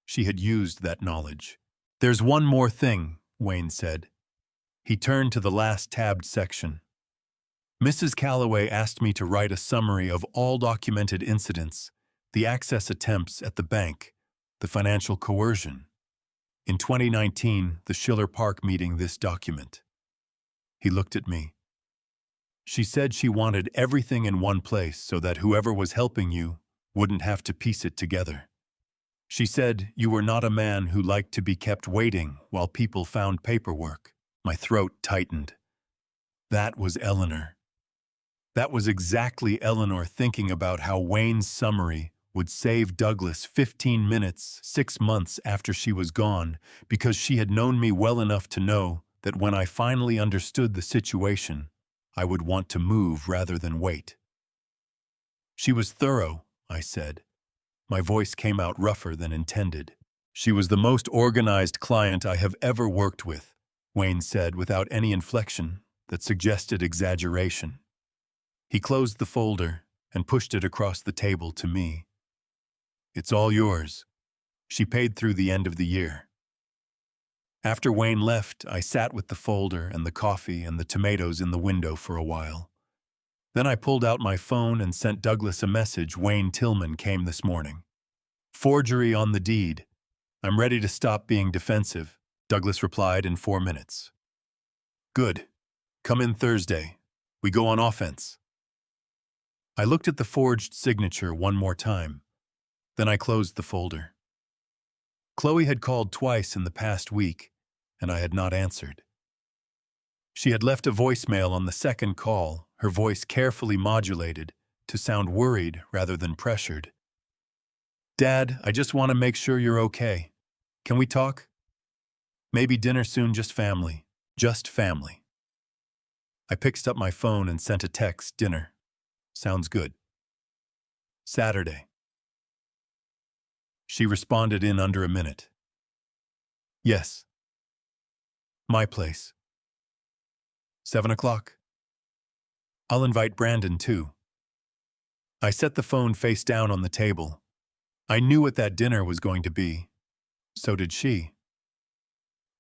She had used that knowledge. "There's one more thing," Wayne said. He turned to the last tabbed section. "Mrs. Calloway asked me to write a summary of all documented incidents, the access attempts at the bank, the financial coercion. In 2019, the Schiller Park meeting, this document." He looked at me. "She said she wanted everything in one place so that whoever was helping you wouldn't have to piece it together. She said you were not a man who liked to be kept waiting while people found paperwork." My throat tightened. That was Eleanor. That was exactly Eleanor thinking about how Wayne's summary would save Douglas 15 minutes 6 months after she was gone, because she had known me well enough to know that when I finally understood the situation, I would want to move rather than wait. "She was thorough," I said. My voice came out rougher than intended. "She was the most organized client I have ever worked with," Wayne said without any inflection that suggested exaggeration. He closed the folder and pushed it across the table to me. "It's all yours. She paid through the end of the year." After Wayne left, I sat with the folder and the coffee and the tomatoes in the window for a while. Then I pulled out my phone and sent Douglas a message. "Wayne Tillman came this morning. Forgery on the deed. I'm ready to stop being defensive," Douglas replied in 4 minutes. "Good. Come in Thursday. We go on offense." I looked at the forged signature one more time. Then I closed the folder. Chloe had called twice in the past week, and I had not answered. She had left a voicemail on the second call, her voice carefully modulated to sound worried rather than pressured. "Dad, I just want to make sure you're okay. Can we talk? Maybe dinner soon, just family. Just family." I picked up my phone and sent a text. "Dinner. Sounds good. Saturday." She responded in under a minute. "Yes. My place. 7 o'clock. I'll invite Brandon too." I set the phone face down on the table. I knew what that dinner was going to be. So did she.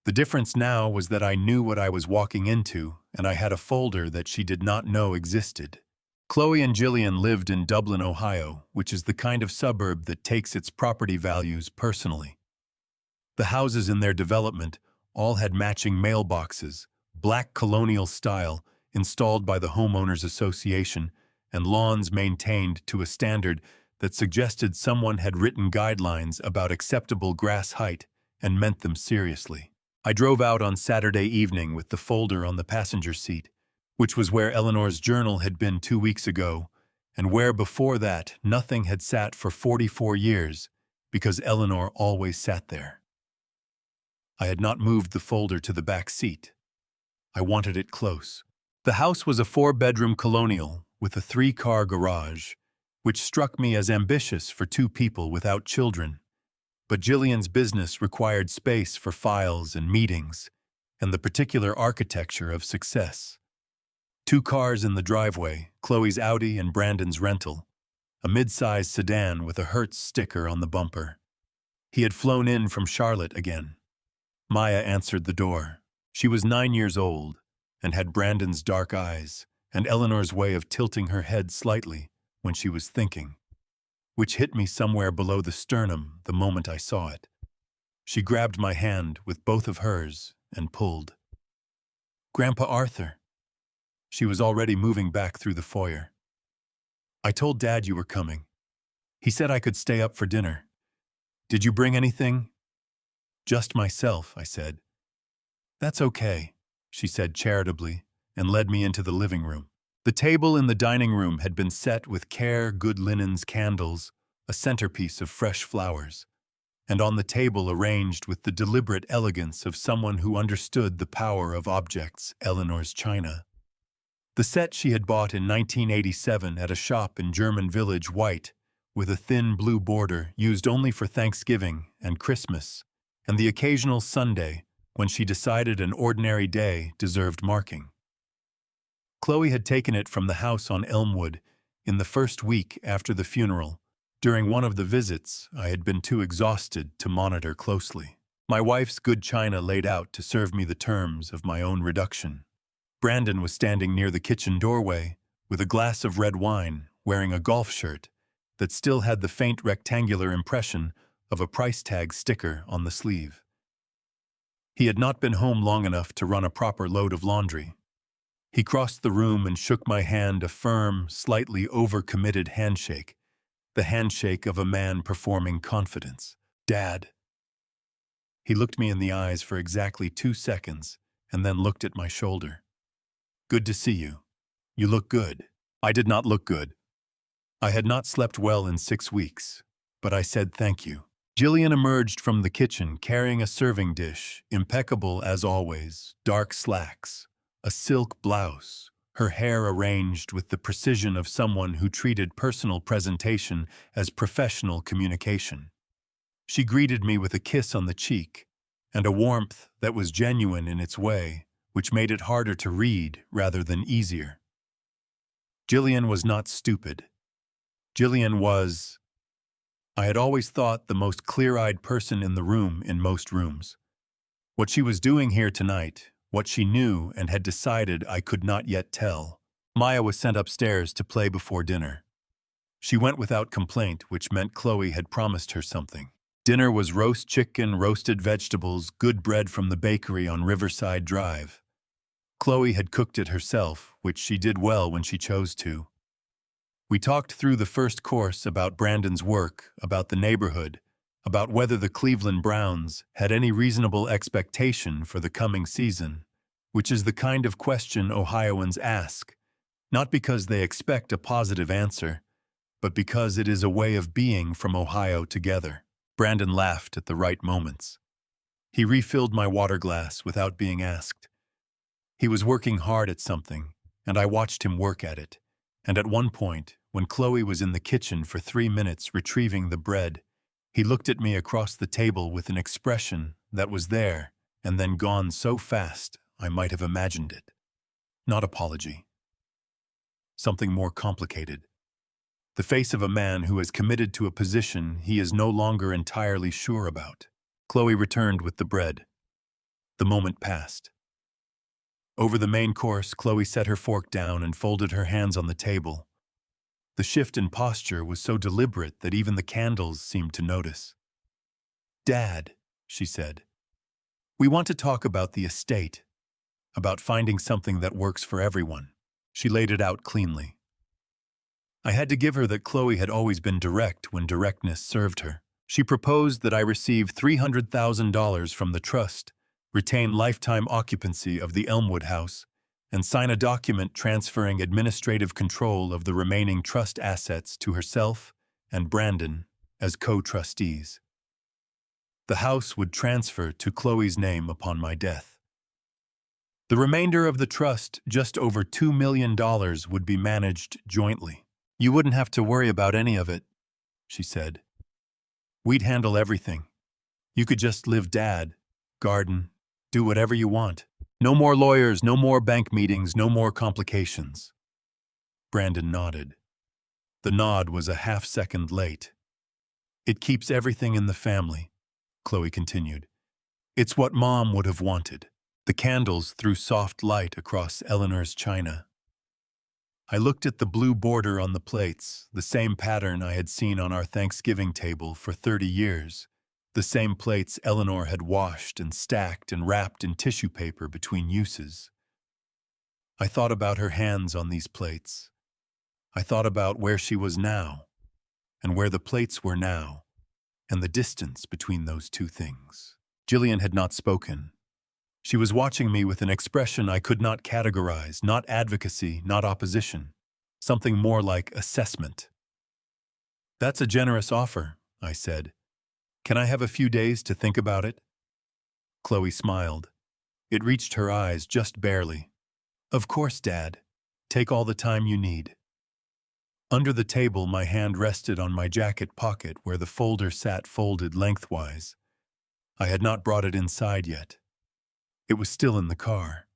The difference now was that I knew what I was walking into, and I had a folder that she did not know existed. Chloe and Jillian lived in Dublin, Ohio, which is the kind of suburb that takes its property values personally. The houses in their development all had matching mailboxes, black colonial style, installed by the Homeowners Association, and lawns maintained to a standard that suggested someone had written guidelines about acceptable grass height and meant them seriously. I drove out on Saturday evening with the folder on the passenger seat, which was where Eleanor's journal had been 2 weeks ago, and where before that nothing had sat for 44 years, because Eleanor always sat there. I had not moved the folder to the back seat. I wanted it close. The house was a 4-bedroom colonial with a 3-car garage, which struck me as ambitious for 2 people without children. But Jillian's business required space for files and meetings, and the particular architecture of success. 2 cars in the driveway, Chloe's Audi and Brandon's rental, a mid-sized sedan with a Hertz sticker on the bumper. He had flown in from Charlotte again. Maya answered the door. She was 9 years old and had Brandon's dark eyes and Eleanor's way of tilting her head slightly when she was thinking, which hit me somewhere below the sternum the moment I saw it. She grabbed my hand with both of hers and pulled. Grandpa Arthur. She was already moving back through the foyer. I told Dad you were coming. He said I could stay up for dinner. Did you bring anything? Just myself, I said. That's okay, she said charitably, and led me into the living room. The table in the dining room had been set with care, good linens, candles, a centerpiece of fresh flowers, and on the table arranged with the deliberate elegance of someone who understood the power of objects, Eleanor's china. The set she had bought in 1987 at a shop in German village, white, with a thin blue border used only for Thanksgiving and Christmas, and the occasional Sunday when she decided an ordinary day deserved marking. Chloe had taken it from the house on Elmwood in the first week after the funeral. During one of the visits, I had been too exhausted to monitor closely. My wife's good china laid out to serve me the terms of my own reduction. Brandon was standing near the kitchen doorway with a glass of red wine, wearing a golf shirt that still had the faint rectangular impression of a price tag sticker on the sleeve. He had not been home long enough to run a proper load of laundry. He crossed the room and shook my hand, a firm, slightly overcommitted handshake, the handshake of a man performing confidence. Dad. He looked me in the eyes for exactly 2 seconds and then looked at my shoulder. Good to see you. You look good. I did not look good. I had not slept well in 6 weeks, but I said thank you. Jillian emerged from the kitchen carrying a serving dish, impeccable as always, dark slacks, a silk blouse, her hair arranged with the precision of someone who treated personal presentation as professional communication. She greeted me with a kiss on the cheek and a warmth that was genuine in its way, which made it harder to read rather than easier. Jillian was not stupid. Jillian was, I had always thought, the most clear-eyed person in the room in most rooms. What she was doing here tonight, what she knew and had decided, I could not yet tell. Maya was sent upstairs to play before dinner. She went without complaint, which meant Chloe had promised her something. Dinner was roast chicken, roasted vegetables, good bread from the bakery on Riverside Drive. Chloe had cooked it herself, which she did well when she chose to. We talked through the first course about Brandon's work, about the neighborhood, about whether the Cleveland Browns had any reasonable expectation for the coming season, which is the kind of question Ohioans ask, not because they expect a positive answer, but because it is a way of being from Ohio together. Brandon laughed at the right moments. He refilled my water glass without being asked. He was working hard at something, and I watched him work at it. And at one point, when Chloe was in the kitchen for 3 minutes retrieving the bread, he looked at me across the table with an expression that was there and then gone so fast I might have imagined it. Not apology. Something more complicated. The face of a man who has committed to a position he is no longer entirely sure about. Chloe returned with the bread. The moment passed. Over the main course, Chloe set her fork down and folded her hands on the table. The shift in posture was so deliberate that even the candles seemed to notice. Dad, she said, we want to talk about the estate, about finding something that works for everyone. She laid it out cleanly. I had to give her that Chloe had always been direct when directness served her. She proposed that I receive $300,000 from the trust, retain lifetime occupancy of the Elmwood house, and sign a document transferring administrative control of the remaining trust assets to herself and Brandon as co-trustees. The house would transfer to Chloe's name upon my death. The remainder of the trust, just over $2 million, would be managed jointly. You wouldn't have to worry about any of it, she said. We'd handle everything. You could just live, Dad, garden, do whatever you want. No more lawyers, no more bank meetings, no more complications. Brandon nodded. The nod was a half-second late. It keeps everything in the family, Chloe continued. It's what Mom would have wanted. The candles threw soft light across Eleanor's china. I looked at the blue border on the plates, the same pattern I had seen on our Thanksgiving table for 30 years, the same plates Eleanor had washed and stacked and wrapped in tissue paper between uses. I thought about her hands on these plates. I thought about where she was now, and where the plates were now, and the distance between those two things. Jillian had not spoken. She was watching me with an expression I could not categorize, not advocacy, not opposition, something more like assessment. "That's a generous offer," I said. "Can I have a few days to think about it?" Chloe smiled. It reached her eyes just barely. "Of course, Dad. Take all the time you need." Under the table, my hand rested on my jacket pocket where the folder sat folded lengthwise. I had not brought it inside yet. It was still in the car.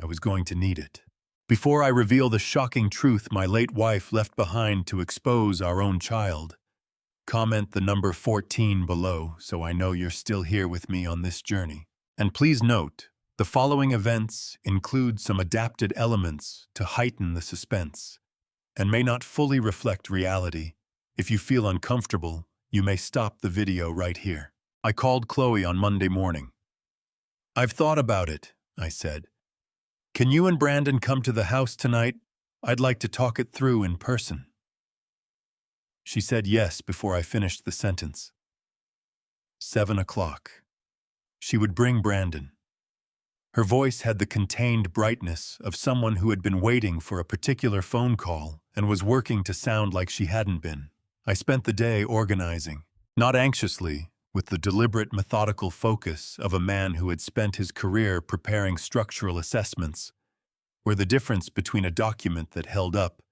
I was going to need it. Before I reveal the shocking truth my late wife left behind to expose our own child, comment the number 14 below so I know you're still here with me on this journey. And please note, the following events include some adapted elements to heighten the suspense, and may not fully reflect reality. If you feel uncomfortable, you may stop the video right here. I called Chloe on Monday morning. "I've thought about it," I said. "Can you and Brandon come to the house tonight? I'd like to talk it through in person." She said yes before I finished the sentence. 7 o'clock. She would bring Brandon. Her voice had the contained brightness of someone who had been waiting for a particular phone call and was working to sound like she hadn't been. I spent the day organizing, not anxiously, with the deliberate, methodical focus of a man who had spent his career preparing structural assessments, where the difference between a document that held up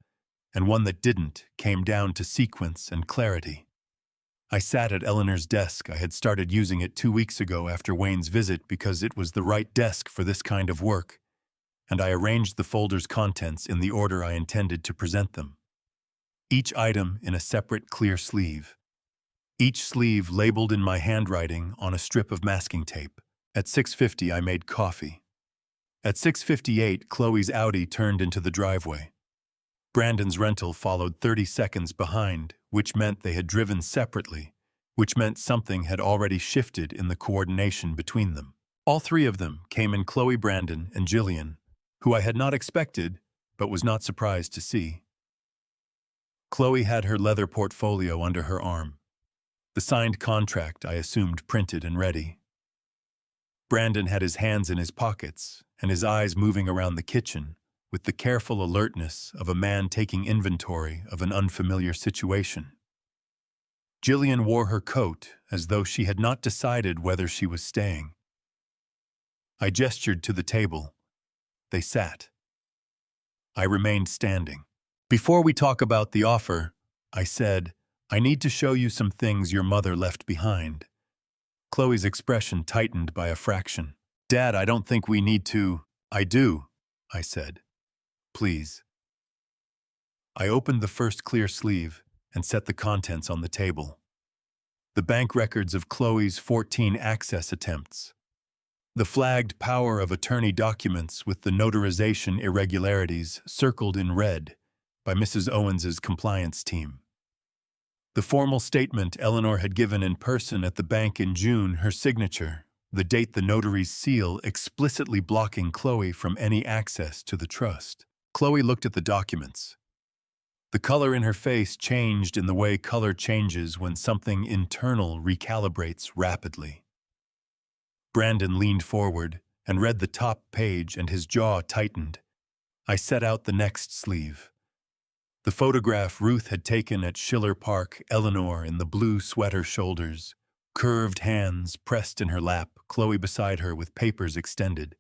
and one that didn't came down to sequence and clarity. I sat at Eleanor's desk. I had started using it 2 weeks ago after Wayne's visit because it was the right desk for this kind of work, and I arranged the folder's contents in the order I intended to present them. Each item in a separate clear sleeve. Each sleeve labeled in my handwriting on a strip of masking tape. At 6:50, I made coffee. At 6:58, Chloe's Audi turned into the driveway. Brandon's rental followed 30 seconds behind, which meant they had driven separately, which meant something had already shifted in the coordination between them. All three of them came in Chloe, Brandon, and Jillian, who I had not expected, but was not surprised to see. Chloe had her leather portfolio under her arm. The signed contract, I assumed, printed and ready. Brandon had his hands in his pockets and his eyes moving around the kitchen with the careful alertness of a man taking inventory of an unfamiliar situation. Jillian wore her coat as though she had not decided whether she was staying. I gestured to the table. They sat. I remained standing. "Before we talk about the offer," I said, "I need to show you some things your mother left behind." Chloe's expression tightened by a fraction. "Dad, I don't think we need to." "I do," I said. "Please." I opened the first clear sleeve and set the contents on the table. The bank records of Chloe's 14 access attempts. The flagged power of attorney documents with the notarization irregularities circled in red by Mrs. Owens's compliance team. The formal statement Eleanor had given in person at the bank in June, her signature, the date the notary's seal explicitly blocking Chloe from any access to the trust. Chloe looked at the documents. The color in her face changed in the way color changes when something internal recalibrates rapidly. Brandon leaned forward and read the top page, and his jaw tightened. I set out the next sleeve. The photograph Ruth had taken at Schiller Park, Eleanor in the blue sweater shoulders, curved hands pressed in her lap, Chloe beside her with papers extended.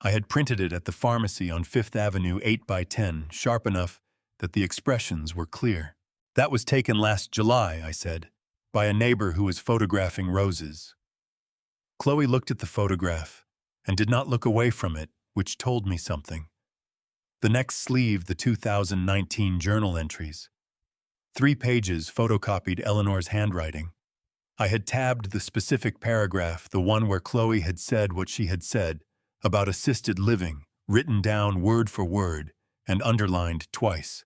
I had printed it at the pharmacy on 5th Avenue 8x10, sharp enough that the expressions were clear. "That was taken last July," I said, "by a neighbor who was photographing roses." Chloe looked at the photograph and did not look away from it, which told me something. The next sleeve, the 2019 journal entries. 3 pages photocopied Eleanor's handwriting. I had tabbed the specific paragraph, the one where Chloe had said what she had said about assisted living, written down word for word and underlined twice.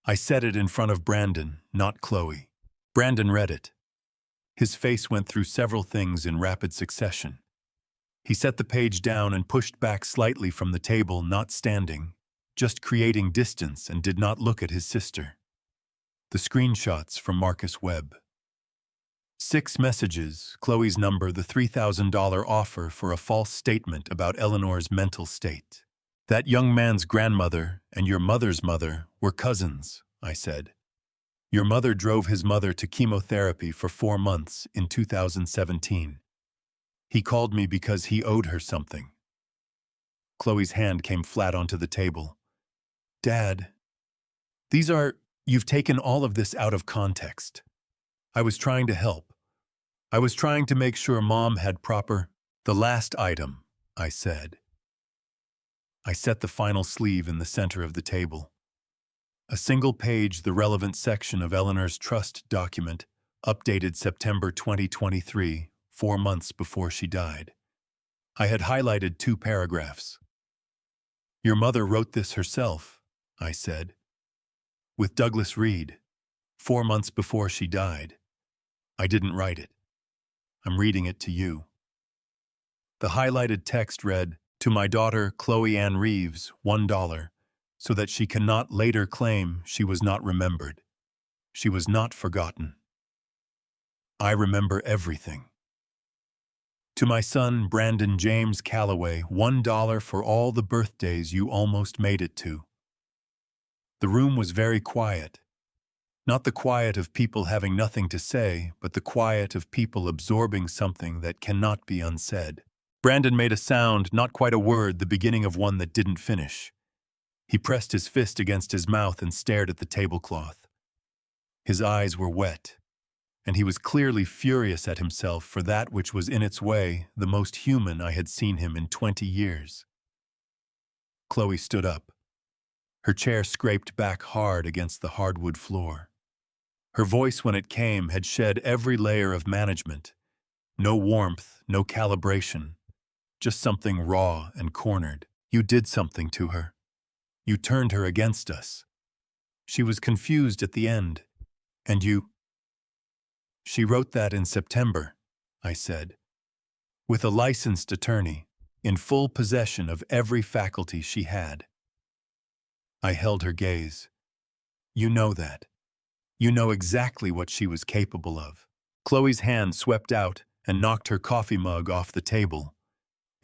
I said it in front of Brandon, not Chloe. Brandon read it. His face went through several things in rapid succession. He set the page down and pushed back slightly from the table, not standing, just creating distance, and did not look at his sister. The screenshots from Marcus Webb. 6 messages, Chloe's number, the $3,000 offer for a false statement about Eleanor's mental state. That young man's grandmother and your mother's mother were cousins, I said. Your mother drove his mother to chemotherapy for 4 months in 2017. He called me because he owed her something. Chloe's hand came flat onto the table. Dad, you've taken all of this out of context. I was trying to help. I was trying to make sure Mom had proper. The last item, I said. I set the final sleeve in the center of the table. A single page, the relevant section of Eleanor's trust document, updated September 2023, 4 months before she died. I had highlighted 2 paragraphs. Your mother wrote this herself, I said. With Douglas Reed, 4 months before she died. I didn't write it. I'm reading it to you. The highlighted text read, to my daughter, Chloe Ann Reeves, $1, so that she cannot later claim she was not remembered. She was not forgotten. I remember everything. To my son, Brandon James Calloway, $1 for all the birthdays you almost made it to. The room was very quiet. Not the quiet of people having nothing to say, but the quiet of people absorbing something that cannot be unsaid. Brandon made a sound, not quite a word, the beginning of one that didn't finish. He pressed his fist against his mouth and stared at the tablecloth. His eyes were wet, and he was clearly furious at himself for that which was in its way the most human I had seen him in 20 years. Chloe stood up. Her chair scraped back hard against the hardwood floor. Her voice, when it came, had shed every layer of management. No warmth, no calibration. Just something raw and cornered. You did something to her. You turned her against us. She was confused at the end. And you... She wrote that in September, I said. With a licensed attorney, in full possession of every faculty she had. I held her gaze. You know that. You know exactly what she was capable of. Chloe's hand swept out and knocked her coffee mug off the table.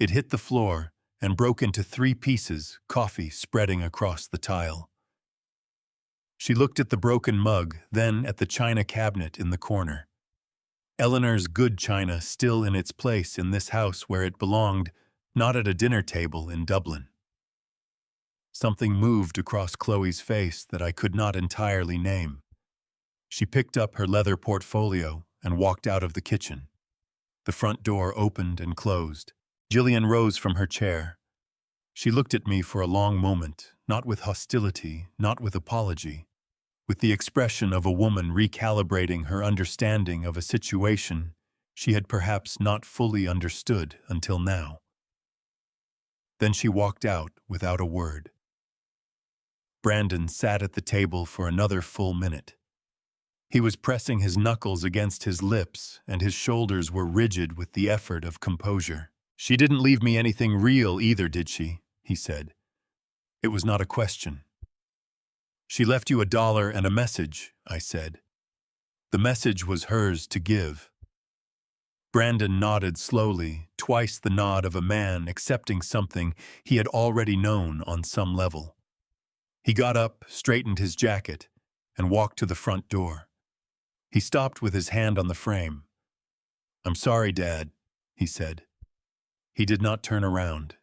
It hit the floor and broke into 3 pieces, coffee spreading across the tile. She looked at the broken mug, then at the china cabinet in the corner. Eleanor's good china still in its place in this house where it belonged, not at a dinner table in Dublin. Something moved across Chloe's face that I could not entirely name. She picked up her leather portfolio and walked out of the kitchen. The front door opened and closed. Gillian rose from her chair. She looked at me for a long moment, not with hostility, not with apology, with the expression of a woman recalibrating her understanding of a situation she had perhaps not fully understood until now. Then she walked out without a word. Brandon sat at the table for another full minute. He was pressing his knuckles against his lips, and his shoulders were rigid with the effort of composure. She didn't leave me anything real either, did she? He said. It was not a question. She left you $1 and a message, I said. The message was hers to give. Brandon nodded slowly, twice the nod of a man accepting something he had already known on some level. He got up, straightened his jacket, and walked to the front door. He stopped with his hand on the frame. I'm sorry, Dad, he said. He did not turn around.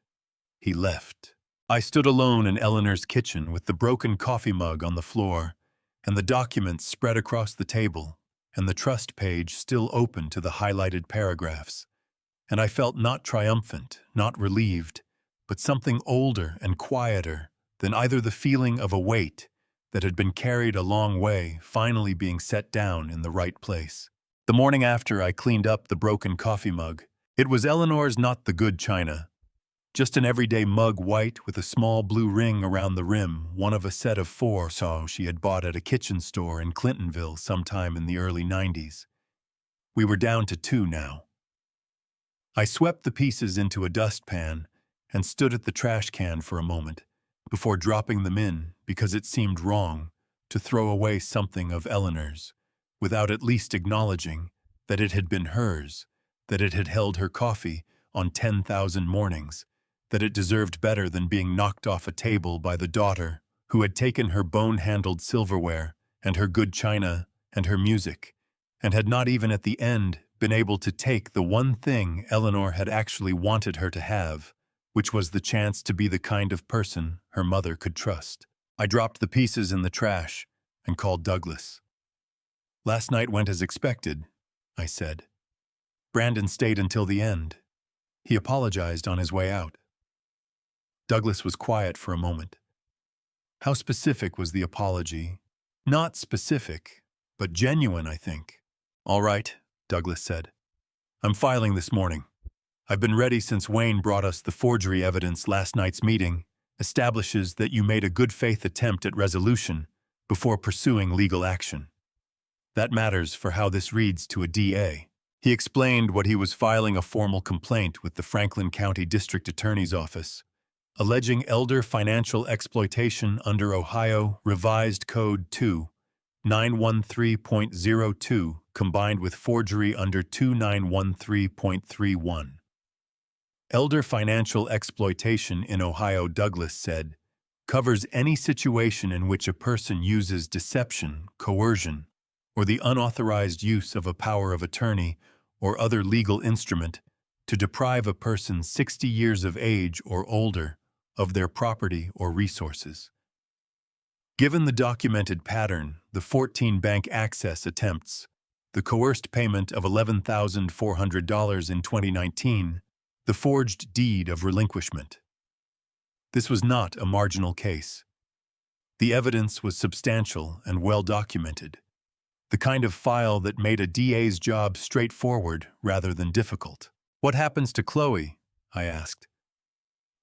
He left. I stood alone in Eleanor's kitchen with the broken coffee mug on the floor and the documents spread across the table and the trust page still open to the highlighted paragraphs. And I felt not triumphant, not relieved, but something older and quieter than either the feeling of a weight that had been carried a long way finally being set down in the right place. The morning after I cleaned up the broken coffee mug, it was Eleanor's, not the good china. Just an everyday mug, white with a small blue ring around the rim, one of a set of 4 so she had bought at a kitchen store in Clintonville sometime in the early 90s. We were down to 2 now. I swept the pieces into a dustpan and stood at the trash can for a moment before dropping them in because it seemed wrong to throw away something of Eleanor's without at least acknowledging that it had been hers, that it had held her coffee on 10,000 mornings, that it deserved better than being knocked off a table by the daughter who had taken her bone-handled silverware and her good china and her music, and had not even at the end been able to take the one thing Eleanor had actually wanted her to have, which was the chance to be the kind of person her mother could trust. I dropped the pieces in the trash and called Douglas. "Last night went as expected," I said. "Brandon stayed until the end. He apologized on his way out." Douglas was quiet for a moment. How specific was the apology? Not specific, but genuine, I think. "All right," Douglas said. "I'm filing this morning. I've been ready since Wayne brought us the forgery evidence last night's meeting, establishes that you made a good faith attempt at resolution before pursuing legal action. That matters for how this reads to a DA." He explained what he was filing a formal complaint with the Franklin County District Attorney's Office, alleging elder financial exploitation under Ohio Revised Code 2-913.02 combined with forgery under 2913.31. Elder financial exploitation in Ohio, Douglas said, covers any situation in which a person uses deception, coercion, or the unauthorized use of a power of attorney or other legal instrument to deprive a person 60 years of age or older of their property or resources. Given the documented pattern, the 14 bank access attempts, the coerced payment of $11,400 in 2019, the forged deed of relinquishment. This was not a marginal case. The evidence was substantial and well documented, the kind of file that made a DA's job straightforward rather than difficult. "What happens to Chloe?" I asked.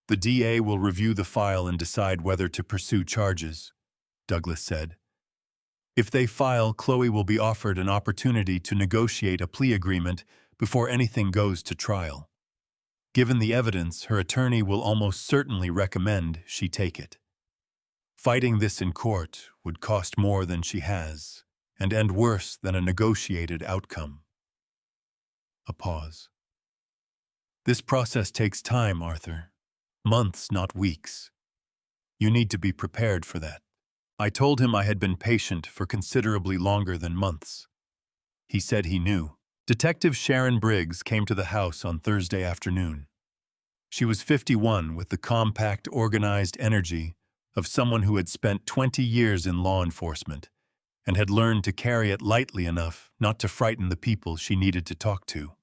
"The DA will review the file and decide whether to pursue charges," Douglas said. "If they file, Chloe will be offered an opportunity to negotiate a plea agreement before anything goes to trial. Given the evidence, her attorney will almost certainly recommend she take it. Fighting this in court would cost more than she has, and end worse than a negotiated outcome." A pause. "This process takes time, Arthur. Months, not weeks. You need to be prepared for that." I told him I had been patient for considerably longer than months. He said he knew. Detective Sharon Briggs came to the house on Thursday afternoon. She was 51 with the compact, organized energy of someone who had spent 20 years in law enforcement and had learned to carry it lightly enough not to frighten the people she needed to talk to.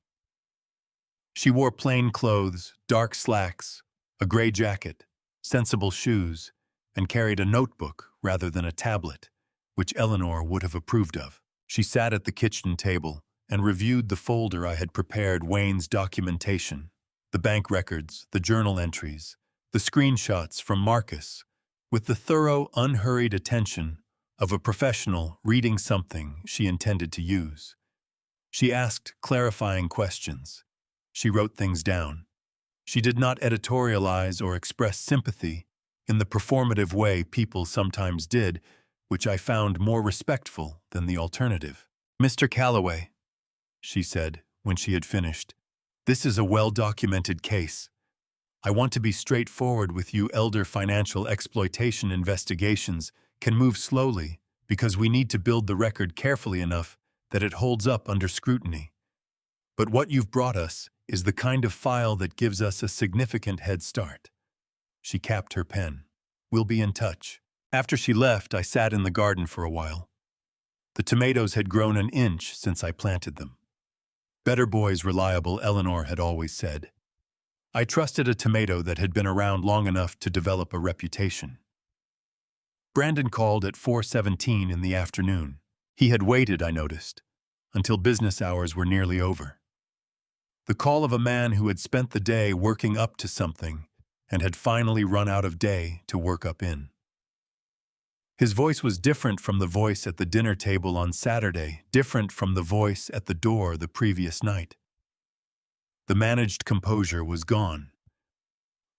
She wore plain clothes, dark slacks, a gray jacket, sensible shoes, and carried a notebook rather than a tablet, which Eleanor would have approved of. She sat at the kitchen table and reviewed the folder I had prepared Wayne's documentation, the bank records, the journal entries, the screenshots from Marcus, with the thorough, unhurried attention of a professional reading something she intended to use. She asked clarifying questions. She wrote things down. She did not editorialize or express sympathy in the performative way people sometimes did, which I found more respectful than the alternative. "Mr. Calloway," she said when she had finished, "this is a well-documented case. I want to be straightforward with you. Elder financial exploitation investigations can move slowly because we need to build the record carefully enough that it holds up under scrutiny. But what you've brought us is the kind of file that gives us a significant head start." She capped her pen. "We'll be in touch." After she left, I sat in the garden for a while. The tomatoes had grown an inch since I planted them. "Better boys reliable," Eleanor had always said. I trusted a tomato that had been around long enough to develop a reputation. Brandon called at 4:17 in the afternoon. He had waited, I noticed, until business hours were nearly over. The call of a man who had spent the day working up to something and had finally run out of day to work up in. His voice was different from the voice at the dinner table on Saturday, different from the voice at the door the previous night. The managed composure was gone.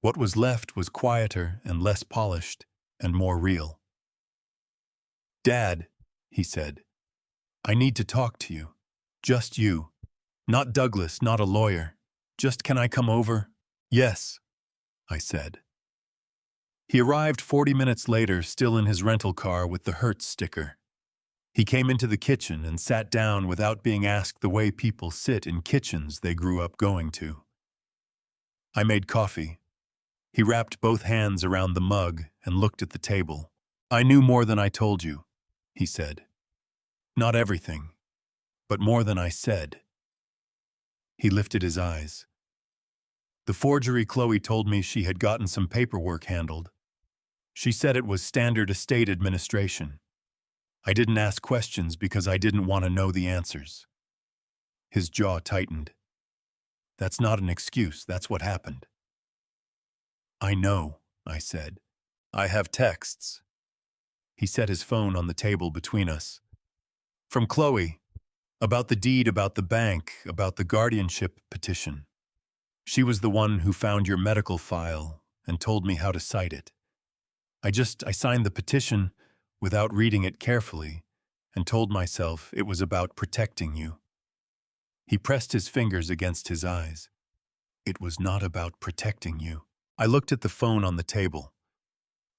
What was left was quieter and less polished and more real. "Dad," he said, "I need to talk to you. Just you. Not Douglas, not a lawyer. Just can I come over?" "Yes," I said. He arrived 40 minutes later, still in his rental car with the Hertz sticker. He came into the kitchen and sat down without being asked the way people sit in kitchens they grew up going to. I made coffee. He wrapped both hands around the mug and looked at the table. "I knew more than I told you," he said. "Not everything, but more than I said." He lifted his eyes. "The forgery Chloe told me she had gotten some paperwork handled. She said it was standard estate administration. I didn't ask questions because I didn't want to know the answers." His jaw tightened. "That's not an excuse, that's what happened." "I know," I said. "I have texts." He set his phone on the table between us. "From Chloe. About the deed, about the bank, about the guardianship petition. She was the one who found your medical file and told me how to cite it. I signed the petition without reading it carefully and told myself it was about protecting you." He pressed his fingers against his eyes. "It was not about protecting you." I looked at the phone on the table.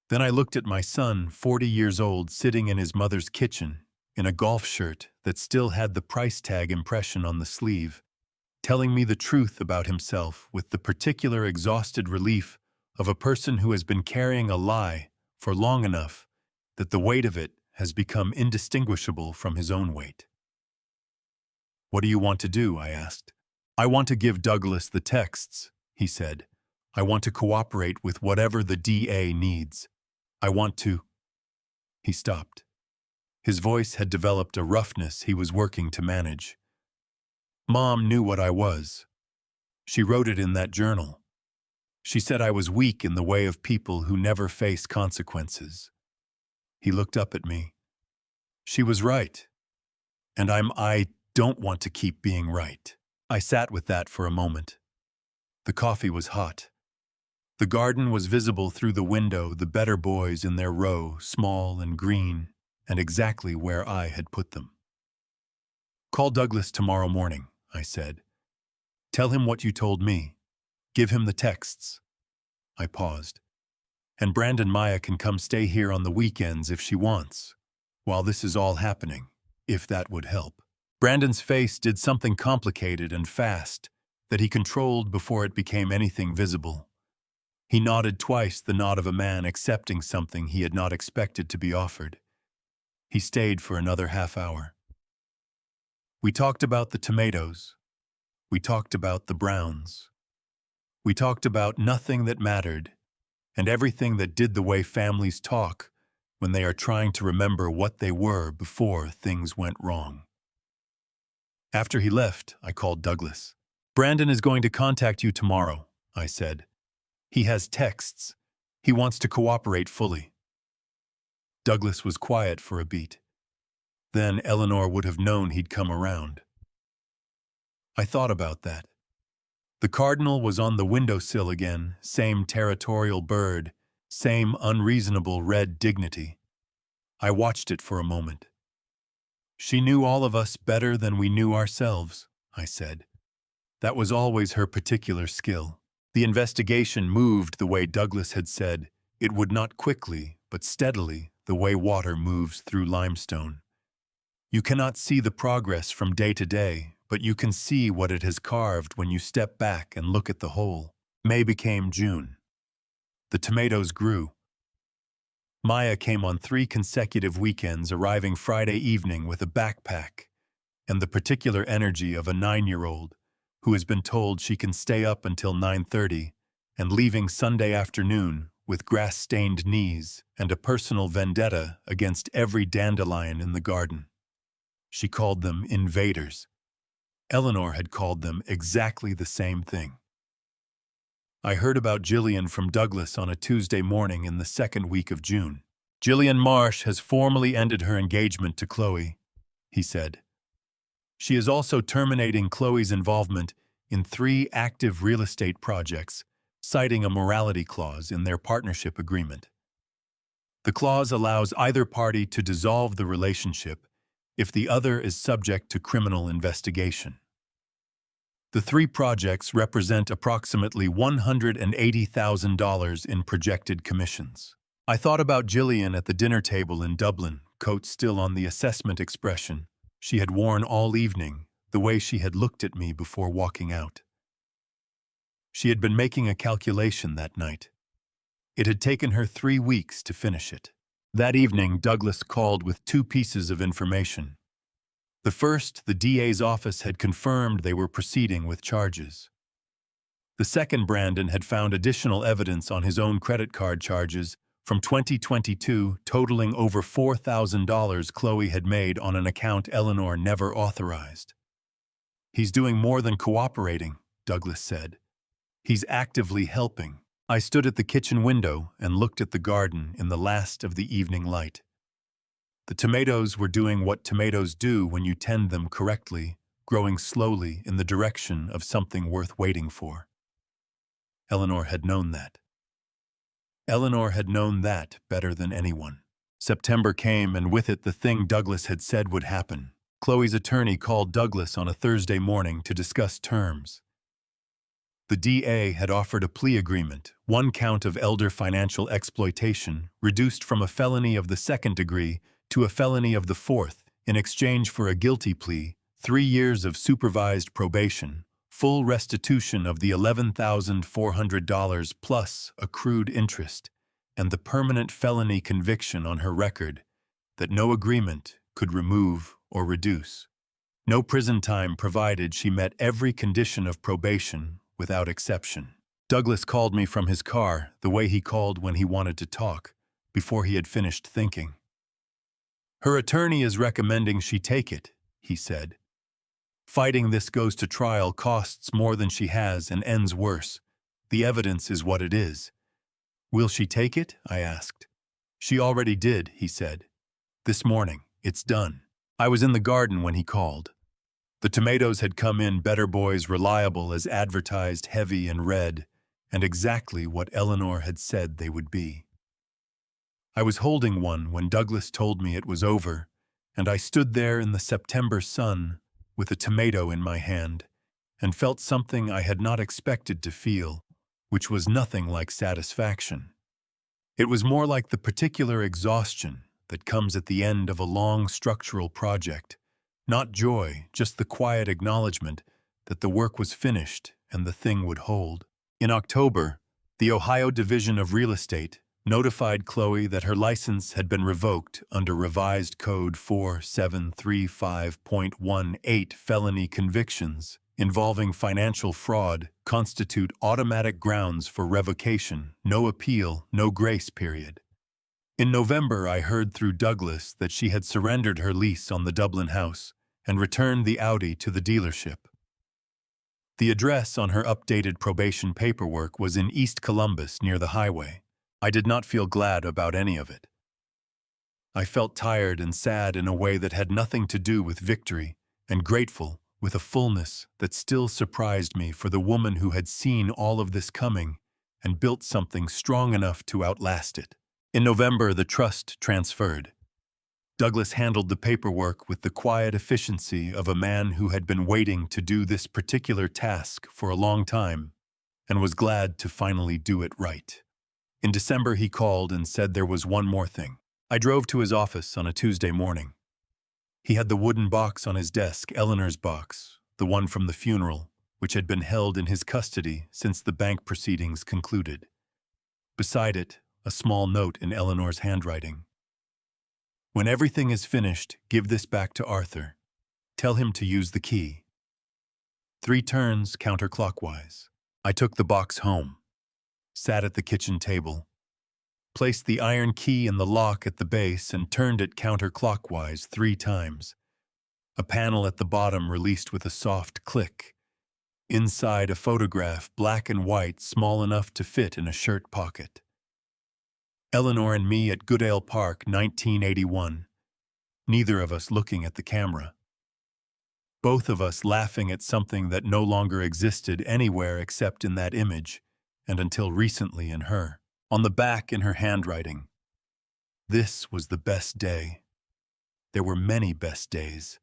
Then I looked at my son, 40 years old, sitting in his mother's kitchen, in a golf shirt that still had the price tag impression on the sleeve, telling me the truth about himself with the particular exhausted relief of a person who has been carrying a lie for long enough that the weight of it has become indistinguishable from his own weight. "What do you want to do?" I asked. "I want to give Douglas the texts," he said. "I want to cooperate with whatever the DA needs. I want to—" He stopped. His voice had developed a roughness he was working to manage. "Mom knew what I was. She wrote it in that journal. She said I was weak in the way of people who never face consequences." He looked up at me. "She was right. And I don't want to keep being right." I sat with that for a moment. The coffee was hot. The garden was visible through the window, the better boys in their row, small and green, and exactly where I had put them. "Call Douglas tomorrow morning," I said. "Tell him what you told me. Give him the texts." I paused. "And Brandon Maya can come stay here on the weekends if she wants, while this is all happening, if that would help." Brandon's face did something complicated and fast that he controlled before it became anything visible. He nodded twice, the nod of a man accepting something he had not expected to be offered. He stayed for another half hour. We talked about the tomatoes. We talked about the browns. We talked about nothing that mattered, and everything that did the way families talk when they are trying to remember what they were before things went wrong. After he left, I called Douglas. "Brandon is going to contact you tomorrow," I said. "He has texts. He wants to cooperate fully." Douglas was quiet for a beat. Then Eleanor would have known he'd come around. I thought about that. The cardinal was on the windowsill again, same territorial bird, same unreasonable red dignity. I watched it for a moment. "She knew all of us better than we knew ourselves," I said. That was always her particular skill. The investigation moved the way Douglas had said. It would not quickly, but steadily, the way water moves through limestone. You cannot see the progress from day to day, but you can see what it has carved when you step back and look at the whole. May became June. The tomatoes grew. Maya came on 3 consecutive weekends, arriving Friday evening with a backpack and the particular energy of a 9-year-old who has been told she can stay up until 9:30 and leaving Sunday afternoon with grass-stained knees and a personal vendetta against every dandelion in the garden. She called them invaders. Eleanor had called them exactly the same thing. I heard about Jillian from Douglas on a Tuesday morning in the 2nd week of June. "Jillian Marsh has formally ended her engagement to Chloe," he said. "She is also terminating Chloe's involvement in 3 active real estate projects, citing a morality clause in their partnership agreement. The clause allows either party to dissolve the relationship if the other is subject to criminal investigation. The 3 projects represent approximately $180,000 in projected commissions. I thought about Gillian at the dinner table in Dublin, coat still on the assessment expression she had worn all evening, the way she had looked at me before walking out. She had been making a calculation that night. It had taken her 3 weeks to finish it. That evening, Douglas called with 2 pieces of information. The first, the DA's office had confirmed they were proceeding with charges. The second, Brandon had found additional evidence on his own credit card charges from 2022 totaling over $4,000 Chloe had made on an account Eleanor never authorized. "He's doing more than cooperating," Douglas said. "He's actively helping." I stood at the kitchen window and looked at the garden in the last of the evening light. The tomatoes were doing what tomatoes do when you tend them correctly, growing slowly in the direction of something worth waiting for. Eleanor had known that. Eleanor had known that better than anyone. September came, and with it the thing Douglas had said would happen. Chloe's attorney called Douglas on a Thursday morning to discuss terms. The DA had offered a plea agreement, 1 count of elder financial exploitation, reduced from a felony of the 2nd degree to a felony of the 4th, in exchange for a guilty plea, 3 years of supervised probation, full restitution of the $11,400 plus accrued interest, and the permanent felony conviction on her record that no agreement could remove or reduce. No prison time provided she met every condition of probation without exception. Douglas called me from his car, the way he called when he wanted to talk, before he had finished thinking. "Her attorney is recommending she take it," he said. "Fighting this goes to trial costs more than she has and ends worse. The evidence is what it is." "Will she take it?" I asked. "She already did," he said. "This morning. It's done." I was in the garden when he called. The tomatoes had come in, better boys, reliable as advertised, heavy and red, and exactly what Eleanor had said they would be. I was holding one when Douglas told me it was over, and I stood there in the September sun with a tomato in my hand and felt something I had not expected to feel, which was nothing like satisfaction. It was more like the particular exhaustion that comes at the end of a long structural project. Not joy, just the quiet acknowledgement that the work was finished and the thing would hold. In October, the Ohio Division of Real Estate notified Chloe that her license had been revoked under Revised Code 4735.18. Felony convictions involving financial fraud constitute automatic grounds for revocation, no appeal, no grace period. In November, I heard through Douglas that she had surrendered her lease on the Dublin house and returned the Audi to the dealership. The address on her updated probation paperwork was in East Columbus near the highway. I did not feel glad about any of it. I felt tired and sad in a way that had nothing to do with victory, and grateful with a fullness that still surprised me for the woman who had seen all of this coming and built something strong enough to outlast it. In November, the trust transferred. Douglas handled the paperwork with the quiet efficiency of a man who had been waiting to do this particular task for a long time and was glad to finally do it right. In December, he called and said there was one more thing. I drove to his office on a Tuesday morning. He had the wooden box on his desk, Eleanor's box, the one from the funeral, which had been held in his custody since the bank proceedings concluded. Beside it, a small note in Eleanor's handwriting. "When everything is finished, give this back to Arthur. Tell him to use the key." 3 turns counterclockwise. I took the box home, sat at the kitchen table, placed the iron key in the lock at the base and turned it counterclockwise 3 times. A panel at the bottom released with a soft click. Inside, a photograph, black and white, small enough to fit in a shirt pocket. Eleanor and me at Goodale Park, 1981. Neither of us looking at the camera. both of us laughing at something that no longer existed anywhere except in that image, and until recently in her. On the back in her handwriting, "This was the best day. There were many best days.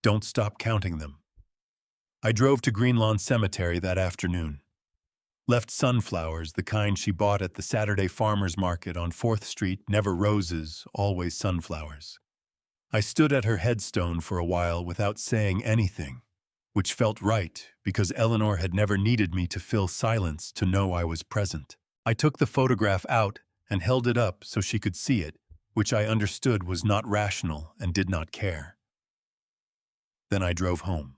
Don't stop counting them." I drove to Greenlawn Cemetery that afternoon. Left sunflowers, the kind she bought at the Saturday farmer's market on 4th Street, never roses, always sunflowers. I stood at her headstone for a while without saying anything, which felt right because Eleanor had never needed me to fill silence to know I was present. I took the photograph out and held it up so she could see it, which I understood was not rational and did not care. Then I drove home.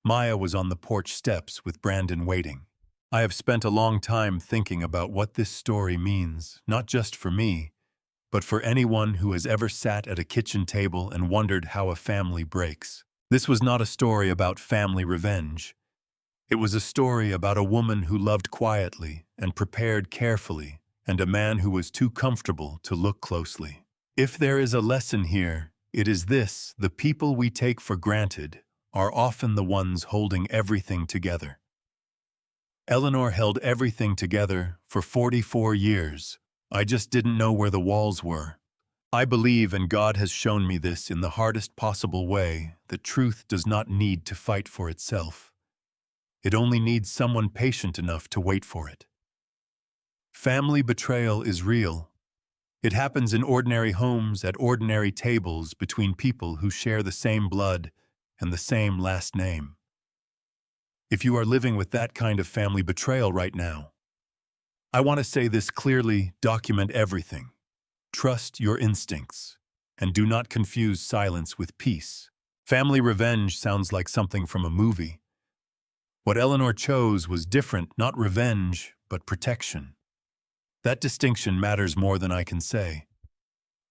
Maya was on the porch steps with Brandon waiting. I have spent a long time thinking about what this story means, not just for me, but for anyone who has ever sat at a kitchen table and wondered how a family breaks. This was not a story about family revenge. It was a story about a woman who loved quietly and prepared carefully, and a man who was too comfortable to look closely. If there is a lesson here, it is this: the people we take for granted are often the ones holding everything together. Eleanor held everything together for 44 years. I just didn't know where the walls were. I believe, and God has shown me this in the hardest possible way, that truth does not need to fight for itself. It only needs someone patient enough to wait for it. Family betrayal is real. It happens in ordinary homes, at ordinary tables, between people who share the same blood and the same last name. If you are living with that kind of family betrayal right now, I want to say this clearly: document everything. Trust your instincts, and do not confuse silence with peace. Family revenge sounds like something from a movie. What Eleanor chose was different, not revenge, but protection. That distinction matters more than I can say.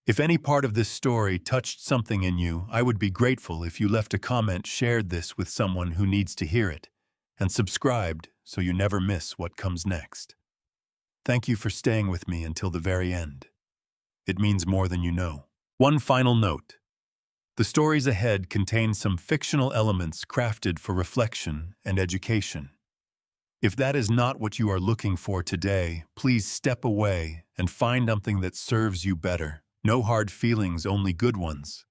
If any part of this story touched something in you, I would be grateful if you left a comment, shared this with someone who needs to hear it, and subscribed so you never miss what comes next. Thank you for staying with me until the very end. It means more than you know. One final note. The stories ahead contain some fictional elements crafted for reflection and education. If that is not what you are looking for today, please step away and find something that serves you better. No hard feelings, only good ones.